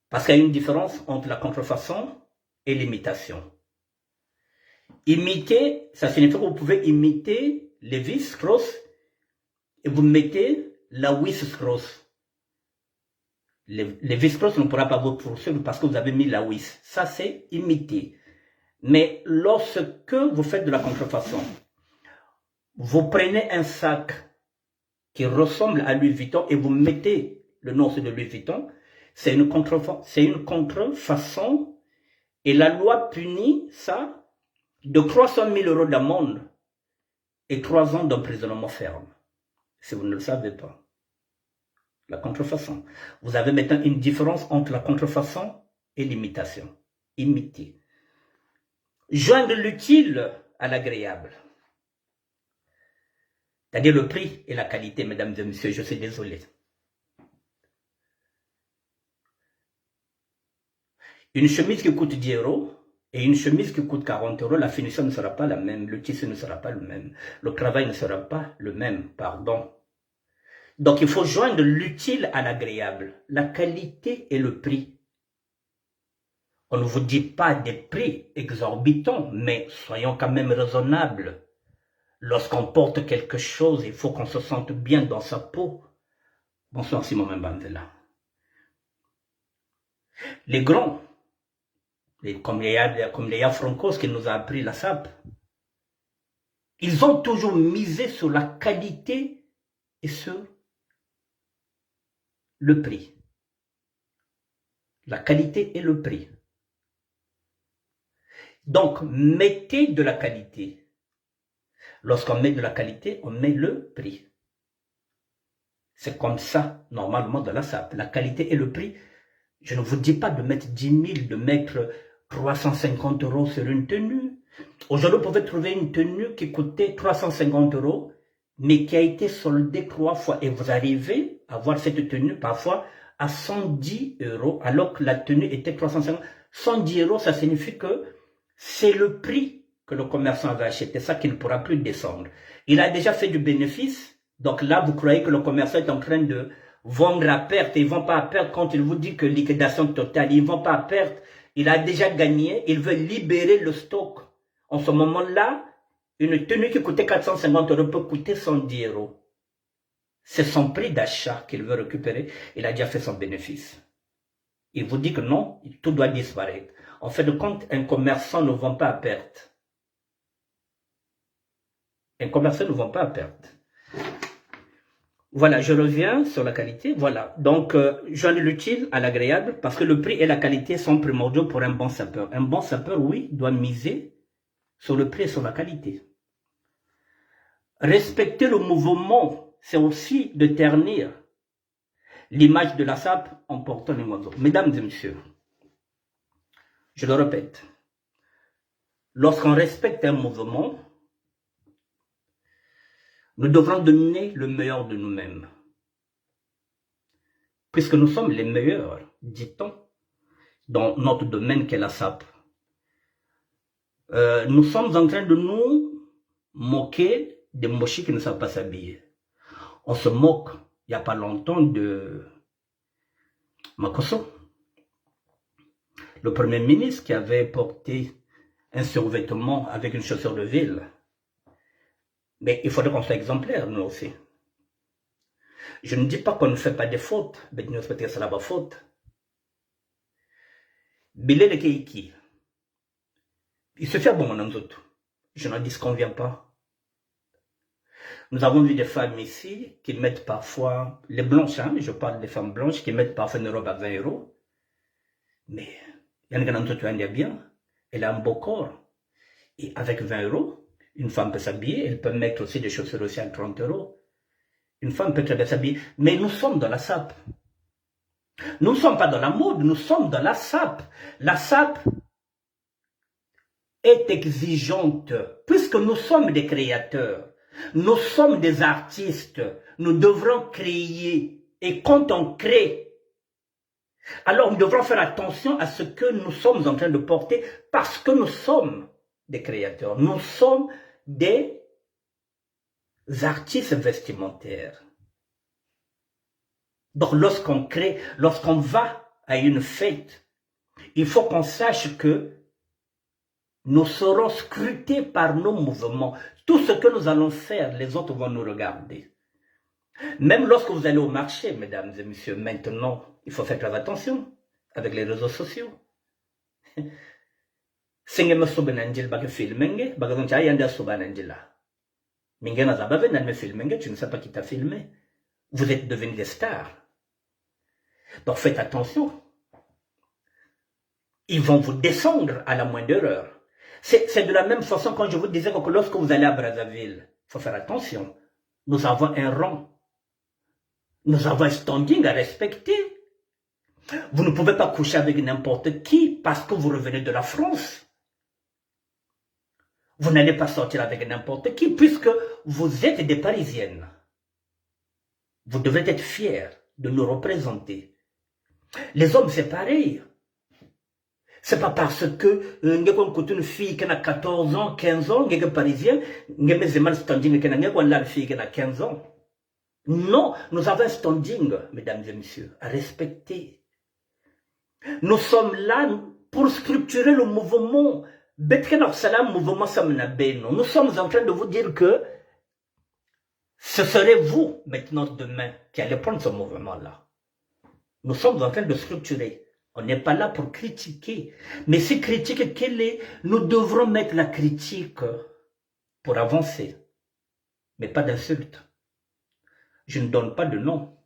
Parce qu'il y a une différence entre la contrefaçon et l'imitation. Imiter, ça signifie que vous pouvez imiter Levis Strauss et vous mettez la Louis Strauss. Levi Strauss ne pourra pas vous poursuivre parce que vous avez mis la Louis. Ça, c'est imiter. Mais lorsque vous faites de la contrefaçon, vous prenez un sac qui ressemble à Louis Vuitton et vous mettez le nom de Louis Vuitton, c'est une contrefaçon et la loi punit ça de 300 000 € d'amende et 3 ans d'emprisonnement ferme. Si vous ne le savez pas. La contrefaçon. Vous avez maintenant une différence entre la contrefaçon et l'imitation. Imiter. Joindre l'utile à l'agréable. C'est-à-dire le prix et la qualité, mesdames et messieurs, je suis désolé. Une chemise qui coûte 10 € et une chemise qui coûte 40 €, la finition ne sera pas la même, le tissu ne sera pas le même, le travail ne sera pas le même, pardon. Donc il faut joindre l'utile à l'agréable, la qualité et le prix. On ne vous dit pas des prix exorbitants, mais soyons quand même raisonnables. Lorsqu'on porte quelque chose, il faut qu'on se sente bien dans sa peau. Bonsoir Simon Mbandela. Les grands, comme les Francos qui nous a appris la SAP, ils ont toujours misé sur la qualité et sur le prix. La qualité et le prix. Donc, mettez de la qualité. Lorsqu'on met de la qualité, on met le prix. C'est comme ça, normalement, dans la SAP. La qualité et le prix. Je ne vous dis pas de mettre 10 000, de mettre 350 € sur une tenue. Aujourd'hui, vous pouvez trouver une tenue qui coûtait 350 €, mais qui a été soldée 3 fois. Et vous arrivez à voir cette tenue parfois à 110 €, alors que la tenue était 350. 110 €, ça signifie que c'est le prix que le commerçant avait acheté, ça qu'il ne pourra plus descendre. Il a déjà fait du bénéfice, donc là, vous croyez que le commerçant est en train de vendre à perte. Ils ne vont pas à perte quand il vous dit que liquidation totale, ils ne vont pas à perte. Il a déjà gagné, il veut libérer le stock. En ce moment-là, une tenue qui coûtait 450 € peut coûter 110 €. C'est son prix d'achat qu'il veut récupérer. Il a déjà fait son bénéfice. Il vous dit que non, tout doit disparaître. En fait de compte, un commerçant ne vend pas à perte. Un commerçant ne vend pas à perte. Voilà, je reviens sur la qualité. Voilà, donc joindre l'utile à l'agréable parce que le prix et la qualité sont primordiaux pour un bon sapeur. Un bon sapeur, oui, doit miser sur le prix et sur la qualité. Respecter le mouvement, c'est aussi de ternir l'image de la SAP en portant les oiseaux. Mesdames et messieurs, je le répète, lorsqu'on respecte un mouvement, nous devrons donner le meilleur de nous-mêmes. Puisque nous sommes les meilleurs, dit-on, dans notre domaine qu'est la SAP. Nous sommes en train de nous moquer des mochis qui ne savent pas s'habiller. On se moque, il n'y a pas longtemps, de Makosso, le Premier ministre qui avait porté un survêtement avec une chaussure de ville. Mais il faudrait qu'on soit exemplaire, nous aussi. Je ne dis pas qu'on ne fait pas des fautes, mais nous respectons ça la faute. Bilé le Keiki. Il se fait bon, mon autres. Je n'en disconviens pas. Nous avons vu des femmes ici qui mettent parfois, les blanches, hein, je parle des femmes blanches qui mettent parfois une robe à 20 €. Mais il y en a qui ont bien. Elle a un beau corps. Et avec 20 €, une femme peut s'habiller, elle peut mettre aussi des chaussures aussi à 30 €. Une femme peut très bien s'habiller. Mais nous sommes dans la SAP. Nous ne sommes pas dans la mode, nous sommes dans la SAP. La SAP est exigeante, puisque nous sommes des créateurs. Nous sommes des artistes. Nous devrons créer. Et quand on crée, Alors nous devrons faire attention à ce que nous sommes en train de porter parce que nous sommes des créateurs. Nous sommes des artistes vestimentaires. Donc lorsqu'on crée, lorsqu'on va à une fête, il faut qu'on sache que nous serons scrutés par nos mouvements. Tout ce que nous allons faire, les autres vont nous regarder. Même lorsque vous allez au marché, mesdames et messieurs, maintenant, il faut faire très attention avec les réseaux sociaux. Tu ne sais pas qui t'a filmé. Vous êtes devenus des stars. Donc faites attention. Ils vont vous descendre à la moindre erreur. C'est de la même façon quand je vous disais que lorsque vous allez à Brazzaville, il faut faire attention. Nous avons un rang. Nous avons un standing à respecter. Vous ne pouvez pas coucher avec n'importe qui parce que vous revenez de la France. Vous n'allez pas sortir avec n'importe qui puisque vous êtes des Parisiennes. Vous devez être fiers de nous représenter. Les hommes, c'est pareil. C'est pas parce que une fille qui a 14 ans, 15 ans, qui est parisienne, qui a standing qui a fille qui a 15 ans. Non, nous avons un standing, mesdames et messieurs, à respecter. Nous sommes là pour structurer le mouvement. Nous sommes en train de vous dire que ce serait vous, maintenant, demain, qui allez prendre ce mouvement-là. Nous sommes en train de structurer. On n'est pas là pour critiquer. Mais si critique qu'elle est, nous devrons mettre la critique pour avancer. Mais pas d'insulte. Je ne donne pas de nom.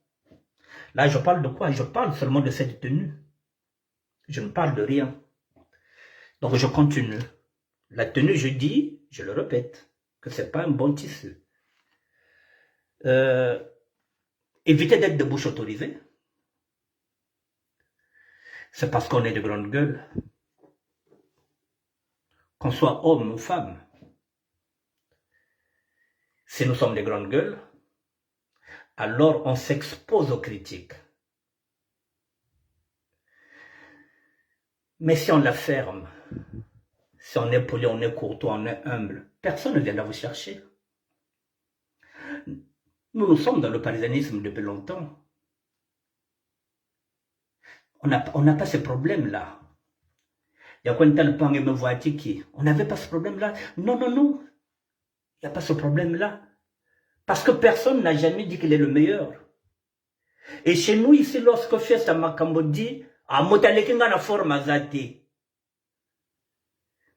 Là, je parle de quoi? Je parle seulement de cette tenue. Je ne parle de rien. Donc, je continue. La tenue, je dis, je le répète, que ce n'est pas un bon tissu. Évitez d'être de bouche autorisée. C'est parce qu'on est de grande gueule. Qu'on soit homme ou femme. Si nous sommes de grandes gueules, alors on s'expose aux critiques. Mais si on la ferme, si on est poli, on est courtois, on est humble, personne ne viendra vous chercher. Nous sommes dans le parisianisme depuis longtemps. On n'a pas ce problème-là. Il y a quoi me voit qui? On n'avait pas ce problème-là. Non, non, non. Il n'y a pas ce problème-là. Parce que personne n'a jamais dit qu'il est le meilleur. Et chez nous, ici, lorsque Fiesta Makambo dit, ah, Motalekinga na forme azati.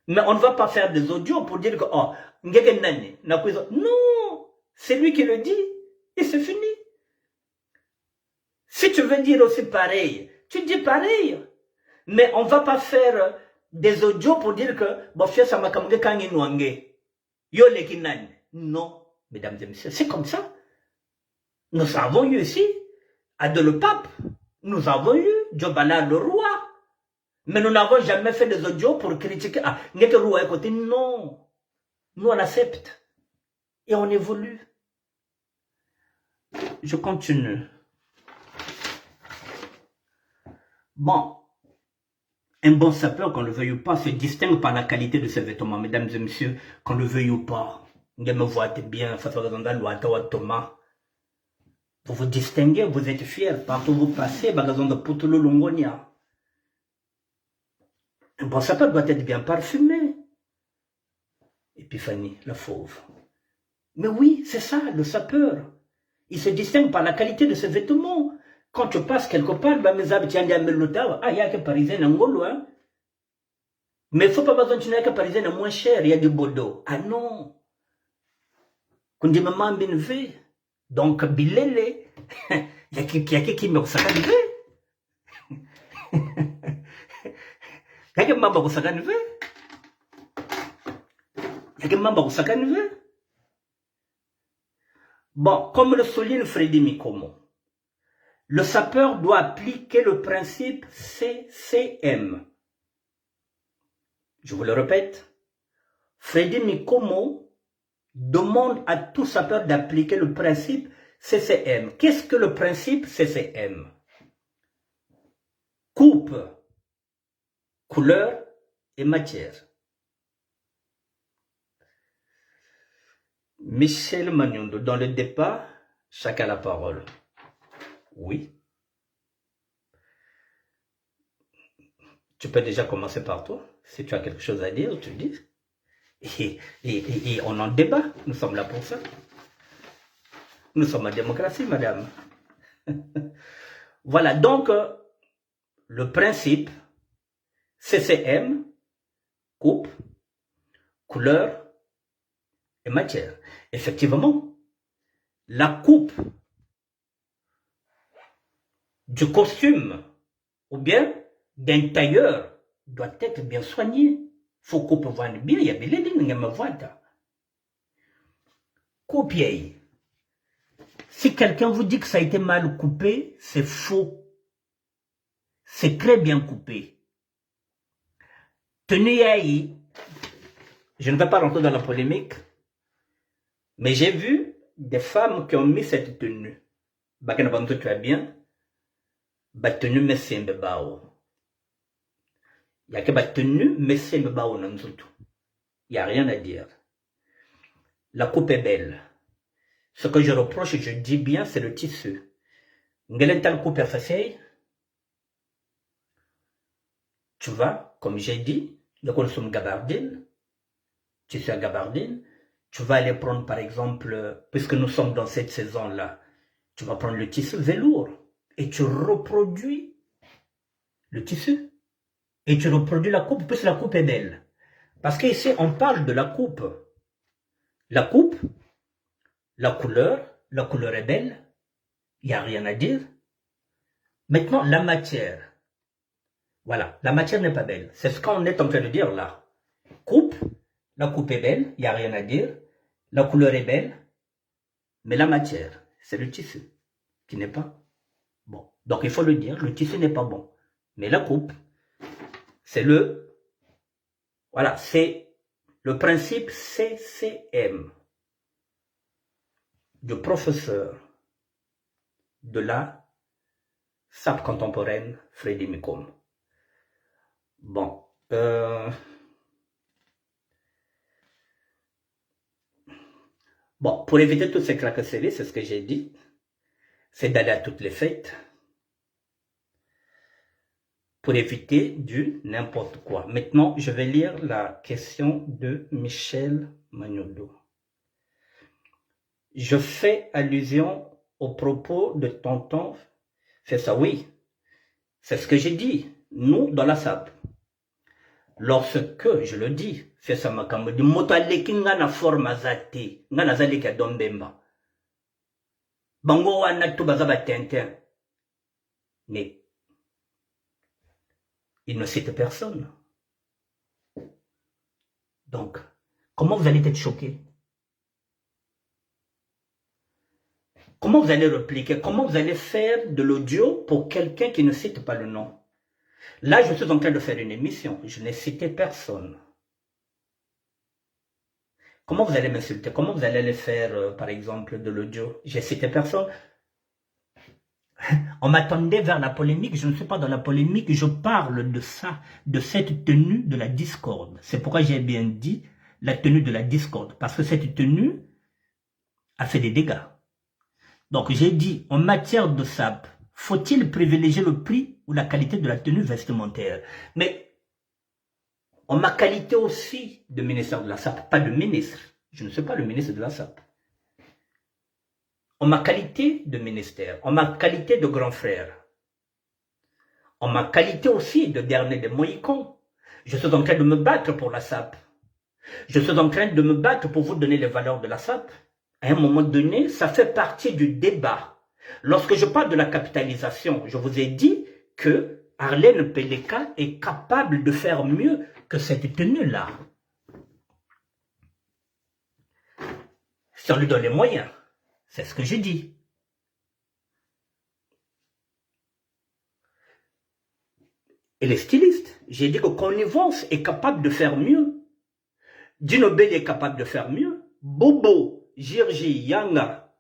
Mais on ne va pas faire des audios pour dire que, oh, non, c'est lui qui le dit, et c'est fini. Si tu veux dire aussi pareil, tu dis pareil. Mais on ne va pas faire des audios pour dire que, bon, Fiesta Makambo kangi nouange. Yo lekinani. Non, mesdames et messieurs, c'est comme ça. Nous avons eu ici Adel le pape. Nous avons eu Djobala le roi. Mais nous n'avons jamais fait des audios pour critiquer. Ah, n'est que le roi est côté. Non. Nous, on accepte. Et on évolue. Je continue. Bon. Un bon sapeur, qu'on le veuille ou pas, se distingue par la qualité de ses vêtements, mesdames et messieurs, qu'on le veuille ou pas. Vous me voyez bien, Thomas. Vous vous distinguez, vous êtes fiers. Partout où vous passez, bagazon de Poutoulou Longonia. Un bon sapeur doit être bien parfumé. Épiphanie, la fauve. Mais oui, c'est ça, le sapeur. Il se distingue par la qualité de ses vêtements. Quand tu passes quelque part, il y a que Parisien en Ngolo, hein. Mais il ne faut pas besoin de que Parisien moins cher, il y a du Bordeaux. Ah non. Quand je me mets bien vu, donc Bilele, il y a qui me sacan vu. Il y a qui me sacan vu. Il y a qui me sacan vu. Bon, comme le souligne Freddy Mikomo, le sapeur doit appliquer le principe CCM. Je vous le répète, Freddy Mikomo demande à tout sapeur d'appliquer le principe CCM. Qu'est-ce que le principe CCM? coupe, couleur et matière. Michel Magnondo, dans le débat, chacun la parole. Oui. Tu peux déjà commencer par toi. Si tu as quelque chose à dire, tu dis. Et on en débat. Nous sommes là pour ça. Nous sommes en démocratie, madame. Voilà, donc, le principe, CCM, coupe, couleur et matière. Effectivement, la coupe du costume ou bien d'un tailleur doit être bien soignée. Faut coupe voir bien, il y a des lignes, il y a ma voix. Copier. Si quelqu'un vous dit que ça a été mal coupé, c'est faux. C'est très bien coupé. Tenez, je ne vais pas rentrer dans la polémique, mais j'ai vu des femmes qui ont mis cette tenue. Bakana tu vas bien. Ba tenue messie mbao. Il y a que ba tenue messie mbao nanzutu. Il n'y a rien à dire. La coupe est belle. Ce que je reproche, je dis bien, c'est le tissu. Ngelental coupe facile. Tu vas, comme j'ai dit, le consomme gabardine. Tissu à gabardine. Tu vas aller prendre, par exemple, puisque nous sommes dans cette saison-là, tu vas prendre le tissu velours et tu reproduis le tissu. Et tu reproduis la coupe, puisque la coupe est belle. Parce qu'ici, on parle de la coupe. La coupe, la couleur est belle. Il n'y a rien à dire. Maintenant, la matière. Voilà, la matière n'est pas belle. C'est ce qu'on est en train de dire là. Coupe, la coupe est belle, il n'y a rien à dire. La couleur est belle. Mais la matière, c'est le tissu qui n'est pas bon. Donc il faut le dire, le tissu n'est pas bon. Mais la coupe, c'est voilà, c'est le principe CCM du professeur de la SAP contemporaine, Freddy Mikom. Bon, bon, pour éviter toutes ces cracasseries, c'est ce que j'ai dit, c'est d'aller à toutes les fêtes pour éviter du n'importe quoi. Maintenant, je vais lire la question de Michel Magnondo. Je fais allusion aux propos de tonton. C'est ça, oui. C'est ce que j'ai dit. Nous, dans la SAP, lorsque, je le dis, c'est ça ma kamodi, motaleki nga na forme azate, nga na zaleki ya dombemba. Bango wana tu bazaba tintin. Mais, il ne cite personne. Donc, comment vous allez être choqué? Comment vous allez répliquer? Comment vous allez faire de l'audio pour quelqu'un qui ne cite pas le nom? Là, je suis en train de faire une émission. Je n'ai cité personne. Comment vous allez m'insulter? Comment vous allez aller faire, par exemple, de l'audio? J'ai cité personne. On m'attendait vers la polémique. Je ne suis pas dans la polémique. Je parle de ça, de cette tenue de la discorde. C'est pourquoi j'ai bien dit la tenue de la discorde. Parce que cette tenue a fait des dégâts. Donc, j'ai dit, en matière de SAP, faut-il privilégier le prix ou la qualité de la tenue vestimentaire? Mais, en ma qualité aussi de ministère de la SAP, pas de ministre. Je ne suis pas le ministre de la SAP. En ma qualité de ministère, en ma qualité de grand frère, en ma qualité aussi de dernier des Mohicans, je suis en train de me battre pour la SAP. Je suis en train de me battre pour vous donner les valeurs de la SAP. À un moment donné, ça fait partie du débat. Lorsque je parle de la capitalisation, je vous ai dit que Arlène Peleka est capable de faire mieux que cette tenue-là. Si on lui donne les moyens, c'est ce que j'ai dit. Et les stylistes, j'ai dit que Connivence est capable de faire mieux. Dinobel est capable de faire mieux. Bobo, Jirji, Yanga,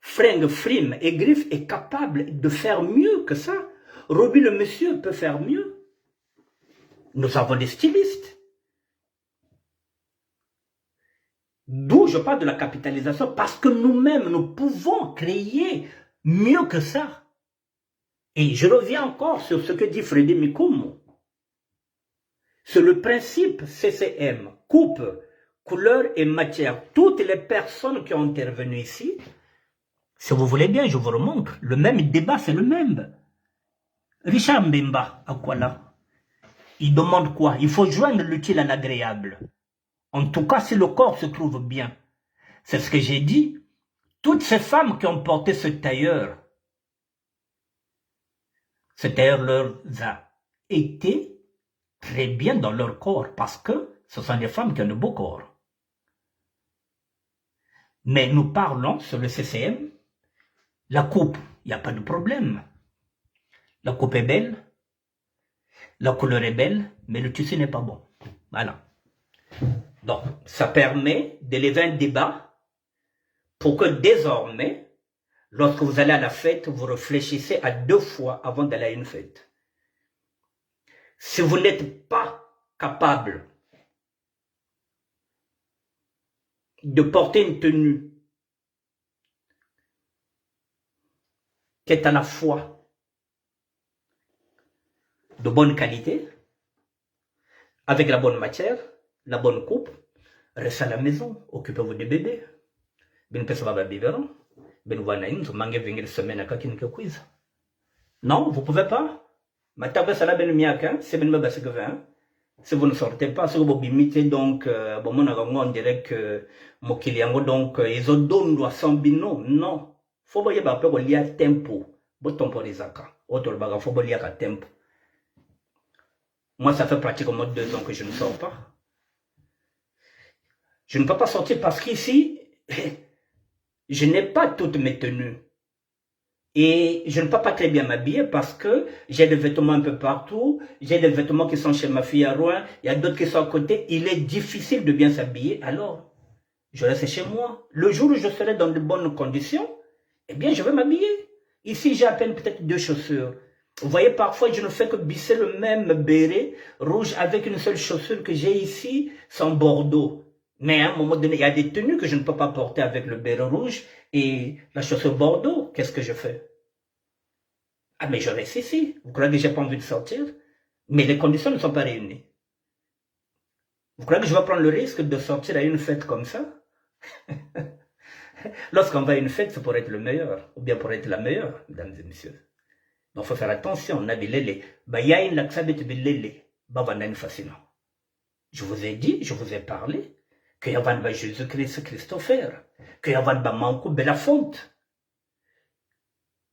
Freng, Frim et Griff est capable de faire mieux que ça. Roby le monsieur peut faire mieux. Nous avons des stylistes. D'où je parle de la capitalisation, parce que nous-mêmes, nous pouvons créer mieux que ça. Et je reviens encore sur ce que dit Frédéric Mikoumou. C'est le principe CCM, coupe, couleur et matière. Toutes les personnes qui ont intervenu ici, si vous voulez bien, je vous remontre. Le même débat, c'est le même. Richard Mbemba, à quoi là? Il demande quoi? Il faut joindre l'utile à l'agréable. En tout cas, si le corps se trouve bien. C'est ce que j'ai dit. Toutes ces femmes qui ont porté ce tailleur leur a été très bien dans leur corps parce que ce sont des femmes qui ont de beaux corps. Mais nous parlons sur le CCM. La coupe, il n'y a pas de problème. La coupe est belle, la couleur est belle, mais le tissu n'est pas bon. Voilà. Donc, ça permet d'élever un débat pour que désormais, lorsque vous allez à la fête, vous réfléchissez à 2 fois avant d'aller à une fête. Si vous n'êtes pas capable de porter une tenue qui est à la fois de bonne qualité, avec la bonne matière, la bonne coupe, restez à la maison, occupez-vous des bébés. Ben pesa baba biberon, ben wana inzo mange vingine semaine à kakine que quiz. Non, vous pouvez pas. Mataba sala ben miaka, c'est ben baba segvin. Si vous ne sortez pas, si vous bimitez donc bon mon on dirait que mokiliango donc ils ont donné à Sambino. Non. Faut voyer ba pe ko lia tempo. Bo temporisaka. Autre baga faut lia ka tempo. Moi, ça fait pratiquement 2 ans que je ne sors pas. Je ne peux pas sortir parce qu'ici, je n'ai pas toutes mes tenues. Et je ne peux pas très bien m'habiller parce que j'ai des vêtements un peu partout. J'ai des vêtements qui sont chez ma fille à Rouen. Il y a d'autres qui sont à côté. Il est difficile de bien s'habiller. Alors, je reste chez moi. Le jour où je serai dans de bonnes conditions, eh bien, je vais m'habiller. Ici, j'ai à peine peut-être 2 chaussures. Vous voyez, parfois, je ne fais que bisser le même béret rouge avec une seule chaussure que j'ai ici, sans bordeaux. Mais à un moment donné, il y a des tenues que je ne peux pas porter avec le béret rouge et la chaussure bordeaux. Qu'est-ce que je fais? Ah, mais je reste ici. Vous croyez que j'ai pas envie de sortir? Mais les conditions ne sont pas réunies. Vous croyez que je vais prendre le risque de sortir à une fête comme ça? Lorsqu'on va à une fête, c'est pour être le meilleur, ou bien pour être la meilleure, mesdames et messieurs. Donc, il faut faire attention. On a des lélés. Je vous ai dit, je vous ai parlé, que y a Jésus-Christ Christopher, que y a Manko Belafonte,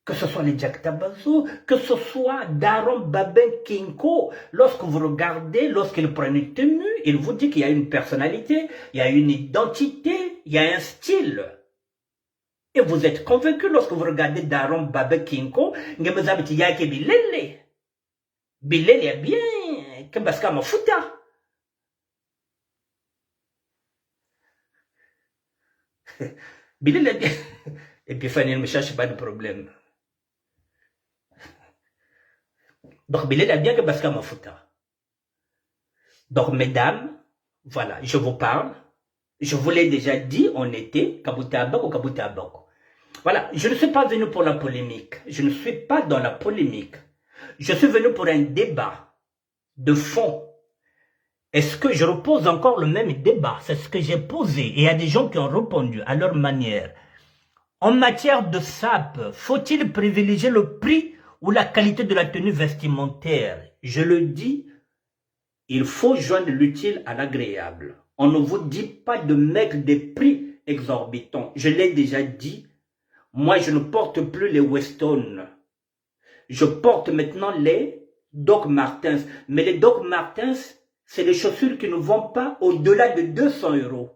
que ce soit les Jack Tabazo, que ce soit Daron Babin Kinko. Lorsque vous regardez, lorsqu'il prend une tenue, il vous dit qu'il y a une personnalité, il y a une identité, il y a un style. Et vous êtes convaincu lorsque vous regardez Daron Babe Kinko, Ngemezabiti Yake Bilele. Bilele est bien, Kebaska Mafuta. Bilele est bien. Et puis Fanny ne me cherche pas de problème. Donc Bilele est bien Kebaska Mafuta. Donc mesdames, voilà, je vous parle. Je vous l'ai déjà dit, on était Kabutabak ou Kabutabak. Voilà, je ne suis pas venu pour la polémique. Je ne suis pas dans la polémique. Je suis venu pour un débat de fond. Est-ce que je repose encore le même débat? C'est ce que j'ai posé. Et il y a des gens qui ont répondu à leur manière. En matière de SAP, faut-il privilégier le prix ou la qualité de la tenue vestimentaire? Je le dis, il faut joindre l'utile à l'agréable. On ne vous dit pas de mettre des prix exorbitants. Je l'ai déjà dit. Moi, je ne porte plus les Weston. Je porte maintenant les Doc Martens. Mais les Doc Martens, c'est des chaussures qui ne vont pas au-delà de 200 €.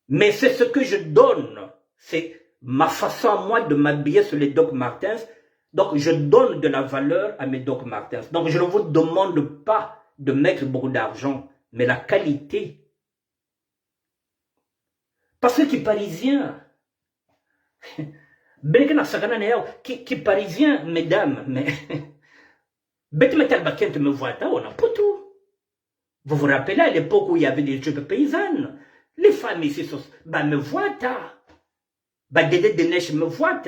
Mais c'est ce que je donne. C'est ma façon à moi de m'habiller sur les Doc Martens. Donc, je donne de la valeur à mes Doc Martens. Donc, je ne vous demande pas de mettre beaucoup d'argent, mais la qualité. Parce que tu es parisien. Benekena sakana ne yao, qui parisien, mesdames, mais. Bête metal bakken te me voit, on a pas tout. Vous vous rappelez à l'époque où il y avait des jeux paysannes? Les femmes ici sont. Bah, me voient, bah, Dédé de Neige me voient,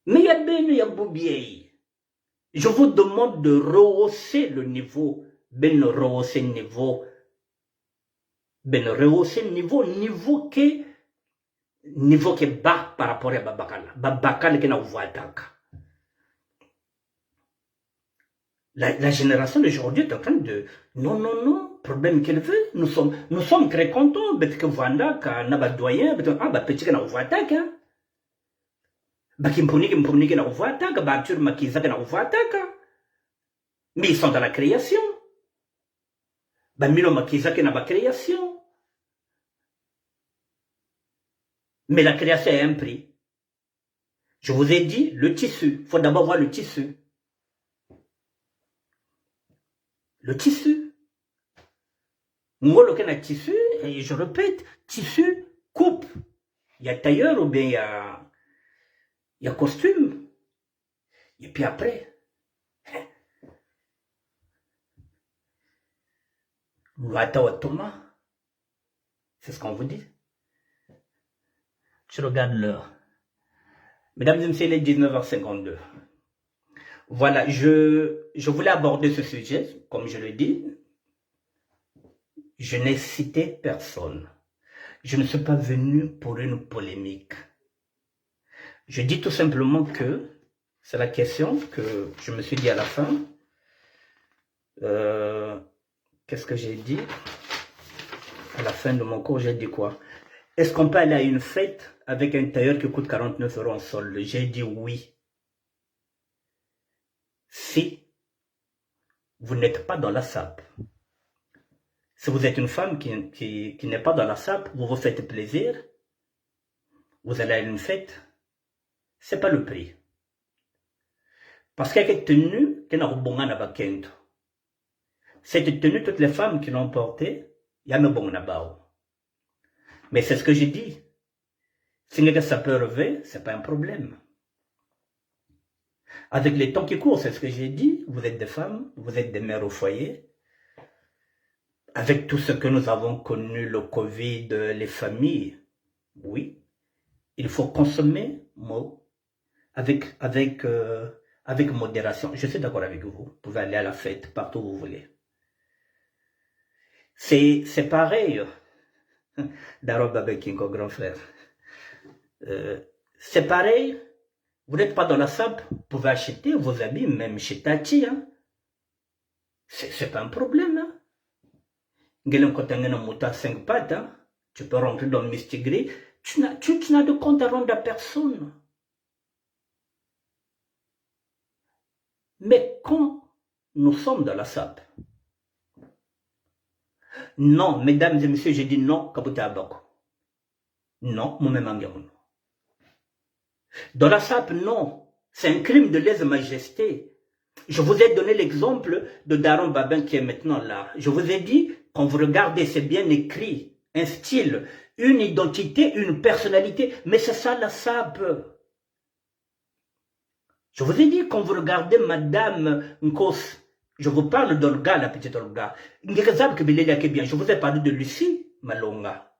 mais il y a ben, il y a Boubier. Je vous demande de rehausser le niveau. Ben, rehausser le niveau. Ben, rehausser le niveau qui est bas par rapport à Babakala. Babakala qui n'a pas la génération d'aujourd'hui est en train de... Non, non, non, problème qu'elle veut. Nous sommes très contents. Parce que voilà, quand on a doyen, ah, bah, petit, qu'on a ouvert attaque, hein. Bah, qui me qu'on a ouvert attaque, bah, tu m'as qui qu'on a ouvert attaque. Mais ils sont dans la création. Bah, Milo Makiza qui n'a pas création. Mais la création a un prix. Je vous ai dit, le tissu. Il faut d'abord voir le tissu. Le tissu. Moi, le a tissu, et je répète, tissu, coupe. Il y a tailleur ou bien il y a costume. Et puis après, Thomas, c'est ce qu'on vous dit. Je regarde l'heure. Mesdames et messieurs, il est 19h52. Voilà, je voulais aborder ce sujet, comme je le dis. Je n'ai cité personne. Je ne suis pas venu pour une polémique. Je dis tout simplement que c'est la question que je me suis dit à la fin. Qu'est-ce que j'ai dit? À la fin de mon cours, j'ai dit quoi? Est-ce qu'on peut aller à une fête avec un tailleur qui coûte 49 € en solde? J'ai dit oui. Si vous n'êtes pas dans la SAP. Si vous êtes une femme qui n'est pas dans la SAP, vous vous faites plaisir, vous allez à une fête, c'est pas le prix. Parce qu'il y a une tenue qui n'a pas de cette tenue, toutes les femmes qui l'ont portée, il y a un bon nabao. Mais c'est ce que j'ai dit. Si ça peut relever, c'est pas un problème. Avec les temps qui courent, c'est ce que j'ai dit. Vous êtes des femmes, vous êtes des mères au foyer. Avec tout ce que nous avons connu, le Covid, les familles, oui, il faut consommer avec modération. Je suis d'accord avec vous. Vous pouvez aller à la fête, partout où vous voulez. C'est pareil. Daro Babekinko, grand frère. C'est pareil. Vous n'êtes pas dans la SAP, vous pouvez acheter vos habits, même chez Tati. Hein. C'est pas un problème. Hein. Mouta 5 pattes, hein. Tu peux rentrer dans le Mistigri. Tu n'as de compte à rendre à personne. Mais quand nous sommes dans la SAP, non, mesdames et messieurs, j'ai dit non, Kabuta Abako. Non, moi-même en dans la SAP, non. C'est un crime de lèse-majesté. Je vous ai donné l'exemple de Daron Babin qui est maintenant là. Je vous ai dit, quand vous regardez, c'est bien écrit. Un style, une identité, une personnalité. Mais c'est ça la SAP. Je vous ai dit, quand vous regardez Madame Nkos, je vous parle d'Olga, la petite Olga. Je vous ai parlé de Lucie Malonga.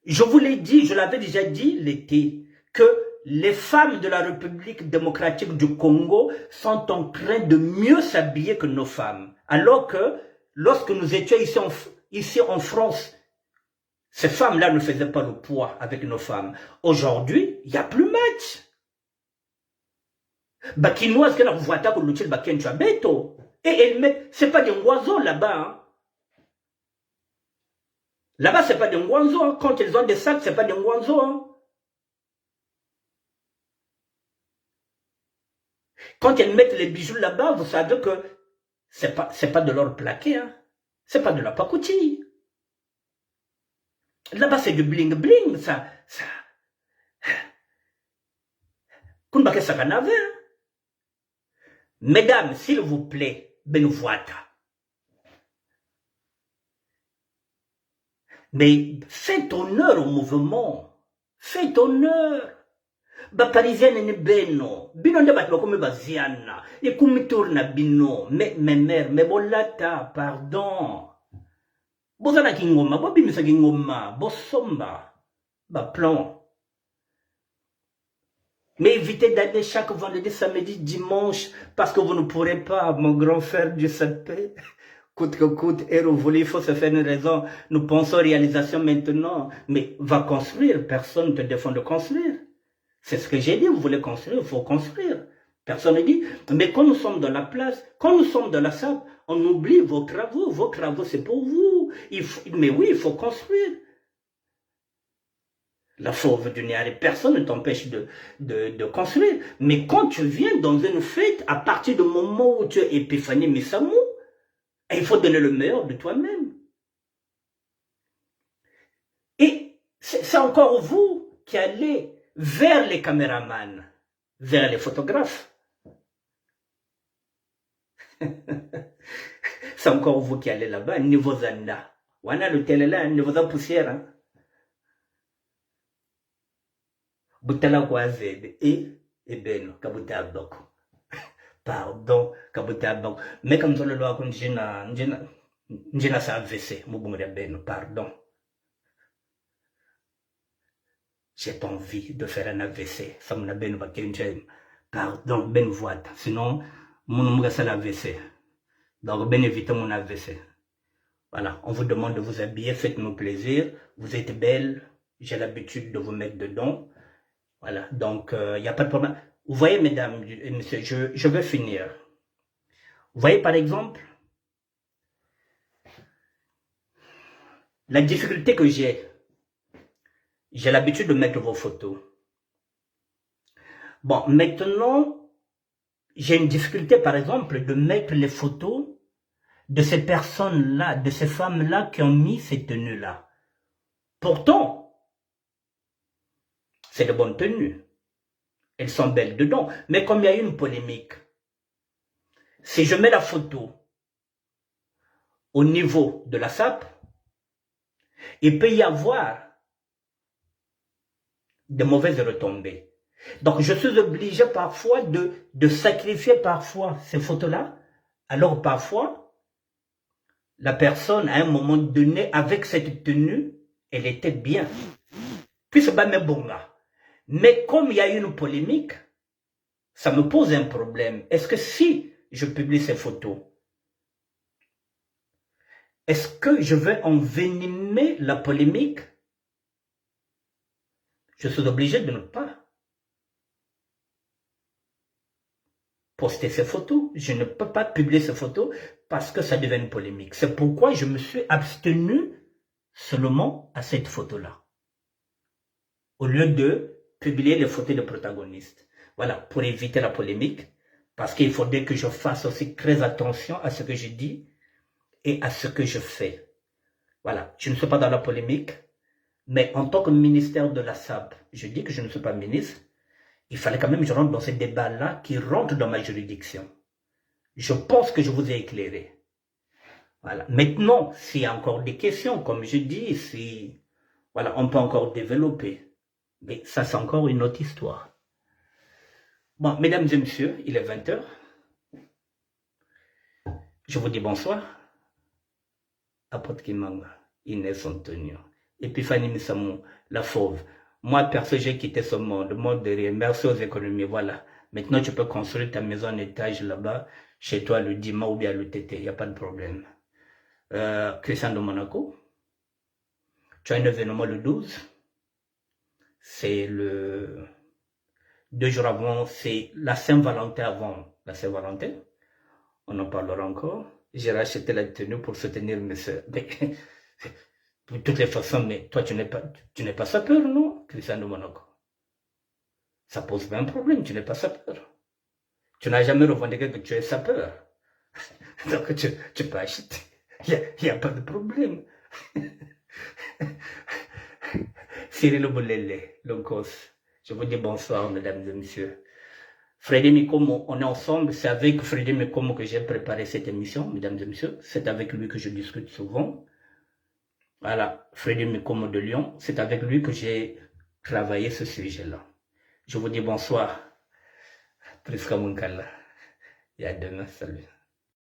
Je vous l'ai dit, je l'avais déjà dit l'été, que les femmes de la République démocratique du Congo sont en train de mieux s'habiller que nos femmes. Alors que lorsque nous étions ici en France, ces femmes-là ne faisaient pas le poids avec nos femmes. Aujourd'hui, il n'y a plus match. Bakinoise, qu'elle a voit que l'outil Baken Chabeto. Et elle met, c'est pas des oiseaux là-bas. Hein. Là-bas, c'est pas des oiseaux. Hein. Quand ils ont des sacs, c'est pas des oiseaux. Hein. Quand elles mettent les bijoux là-bas, vous savez que c'est pas de l'or plaqué. Hein. C'est pas de la pacotille. Là-bas, c'est du bling bling. Ça. Kumbake Sakanave. Mesdames, s'il vous plaît, Benouata. Mais faites honneur au mouvement. Faites honneur. Ba parisienne ne beno. Bino nde bato bakome baziana. Et kumi tourna bino. Mais mère, mais bolata, pardon. Bozana kingoma, bobimisa kingoma, bosomba. Ba plan. Mais évitez d'aller chaque vendredi, samedi, dimanche, parce que vous ne pourrez pas, mon grand frère du sapé. Coûte que coûte, et voler, il faut se faire une raison. Nous pensons réalisation maintenant, mais va construire. Personne ne te défend de construire. C'est ce que j'ai dit, vous voulez construire, il faut construire. Personne ne dit, mais quand nous sommes dans la place, quand nous sommes dans la salle, on oublie vos travaux c'est pour vous. Mais oui, il faut construire. La fauve du Niari, personne ne t'empêche de construire. Mais quand tu viens dans une fête, à partir du moment où tu es Épiphanie Missamou, il faut donner le meilleur de toi-même. Et c'est encore vous qui allez vers les caméramans, vers les photographes. C'est encore vous qui allez là-bas, niveau Zanda. Wana le télé là, niveau Zanda poussière. Hein? Boutala kwa zede et beno, kabuta boko. Pardon, kabuta boko. Mais comme ça le loi qu'on njena sa AVC, mubumuri beno, pardon. J'ai pas envie de faire un AVC. Ça m'a beno ba kenjem. Pardon, ben voit. Sinon, mon muga sa l'AVC. Donc ben évitez mon AVC. Voilà, on vous demande de vous habiller, faites-nous plaisir. Vous êtes belle, j'ai l'habitude de vous mettre dedans. Voilà, donc il n'y a pas de problème. Vous voyez, mesdames et messieurs, je vais finir. Vous voyez, par exemple, la difficulté que j'ai l'habitude de mettre vos photos. Bon, maintenant, j'ai une difficulté, par exemple, de mettre les photos de ces personnes-là, de ces femmes-là qui ont mis ces tenues-là. Pourtant, c'est de bonnes tenues. Elles sont belles dedans. Mais comme il y a eu une polémique, si je mets la photo au niveau de la SAP, il peut y avoir de mauvaises retombées. Donc je suis obligé parfois de sacrifier parfois ces photos-là. Alors parfois, la personne à un moment donné, avec cette tenue, elle était bien. Puis c'est pas même bon là. Mais comme il y a eu une polémique, ça me pose un problème. Est-ce que si je publie ces photos, est-ce que je vais envenimer la polémique? Je suis obligé de ne pas poster ces photos. Je ne peux pas publier ces photos parce que ça devient une polémique. C'est pourquoi je me suis abstenu seulement à cette photo-là. Au lieu de publier les photos de protagonistes. Voilà, pour éviter la polémique, parce qu'il faudrait que je fasse aussi très attention à ce que je dis et à ce que je fais. Voilà, je ne suis pas dans la polémique, mais en tant que ministère de la SAP, je dis que je ne suis pas ministre, il fallait quand même que je rentre dans ces débats-là qui rentrent dans ma juridiction. Je pense que je vous ai éclairé. Voilà. Maintenant, s'il y a encore des questions, comme je dis, si, voilà, on peut encore développer. Mais ça, c'est encore une autre histoire. Bon, mesdames et messieurs, il est 20h. Je vous dis bonsoir. Apôtre Kimanga, Inès Antonio, Épiphanie Missamou, la fauve. Moi, perso, j'ai quitté ce monde de rien. Merci aux économies, voilà. Maintenant, tu peux construire ta maison en étage là-bas, chez toi, le Dima ou bien le Tété, il n'y a pas de problème. Christian de Monaco, tu as un événement le 12. C'est le 2 jours avant, c'est la Saint-Valentin avant la Saint-Valentin. On en parlera encore. J'ai racheté la tenue pour soutenir mes soeurs. Mais, de toutes les façons, mais toi, tu n'es pas sapeur, non, Christian de Monaco? Ça pose pas un problème, tu n'es pas sapeur. Tu n'as jamais revendiqué que tu es sapeur. Donc, tu peux acheter. Il n'y a pas de problème. Cyril Boulele, Lonkos. Je vous dis bonsoir, mesdames et messieurs. Freddy Mikomo, on est ensemble. C'est avec Freddy Mikomo que j'ai préparé cette émission, mesdames et messieurs. C'est avec lui que je discute souvent. Voilà, Freddy Mikomo de Lyon. C'est avec lui que j'ai travaillé ce sujet-là. Je vous dis bonsoir. Priska Munkala. Et à demain, salut.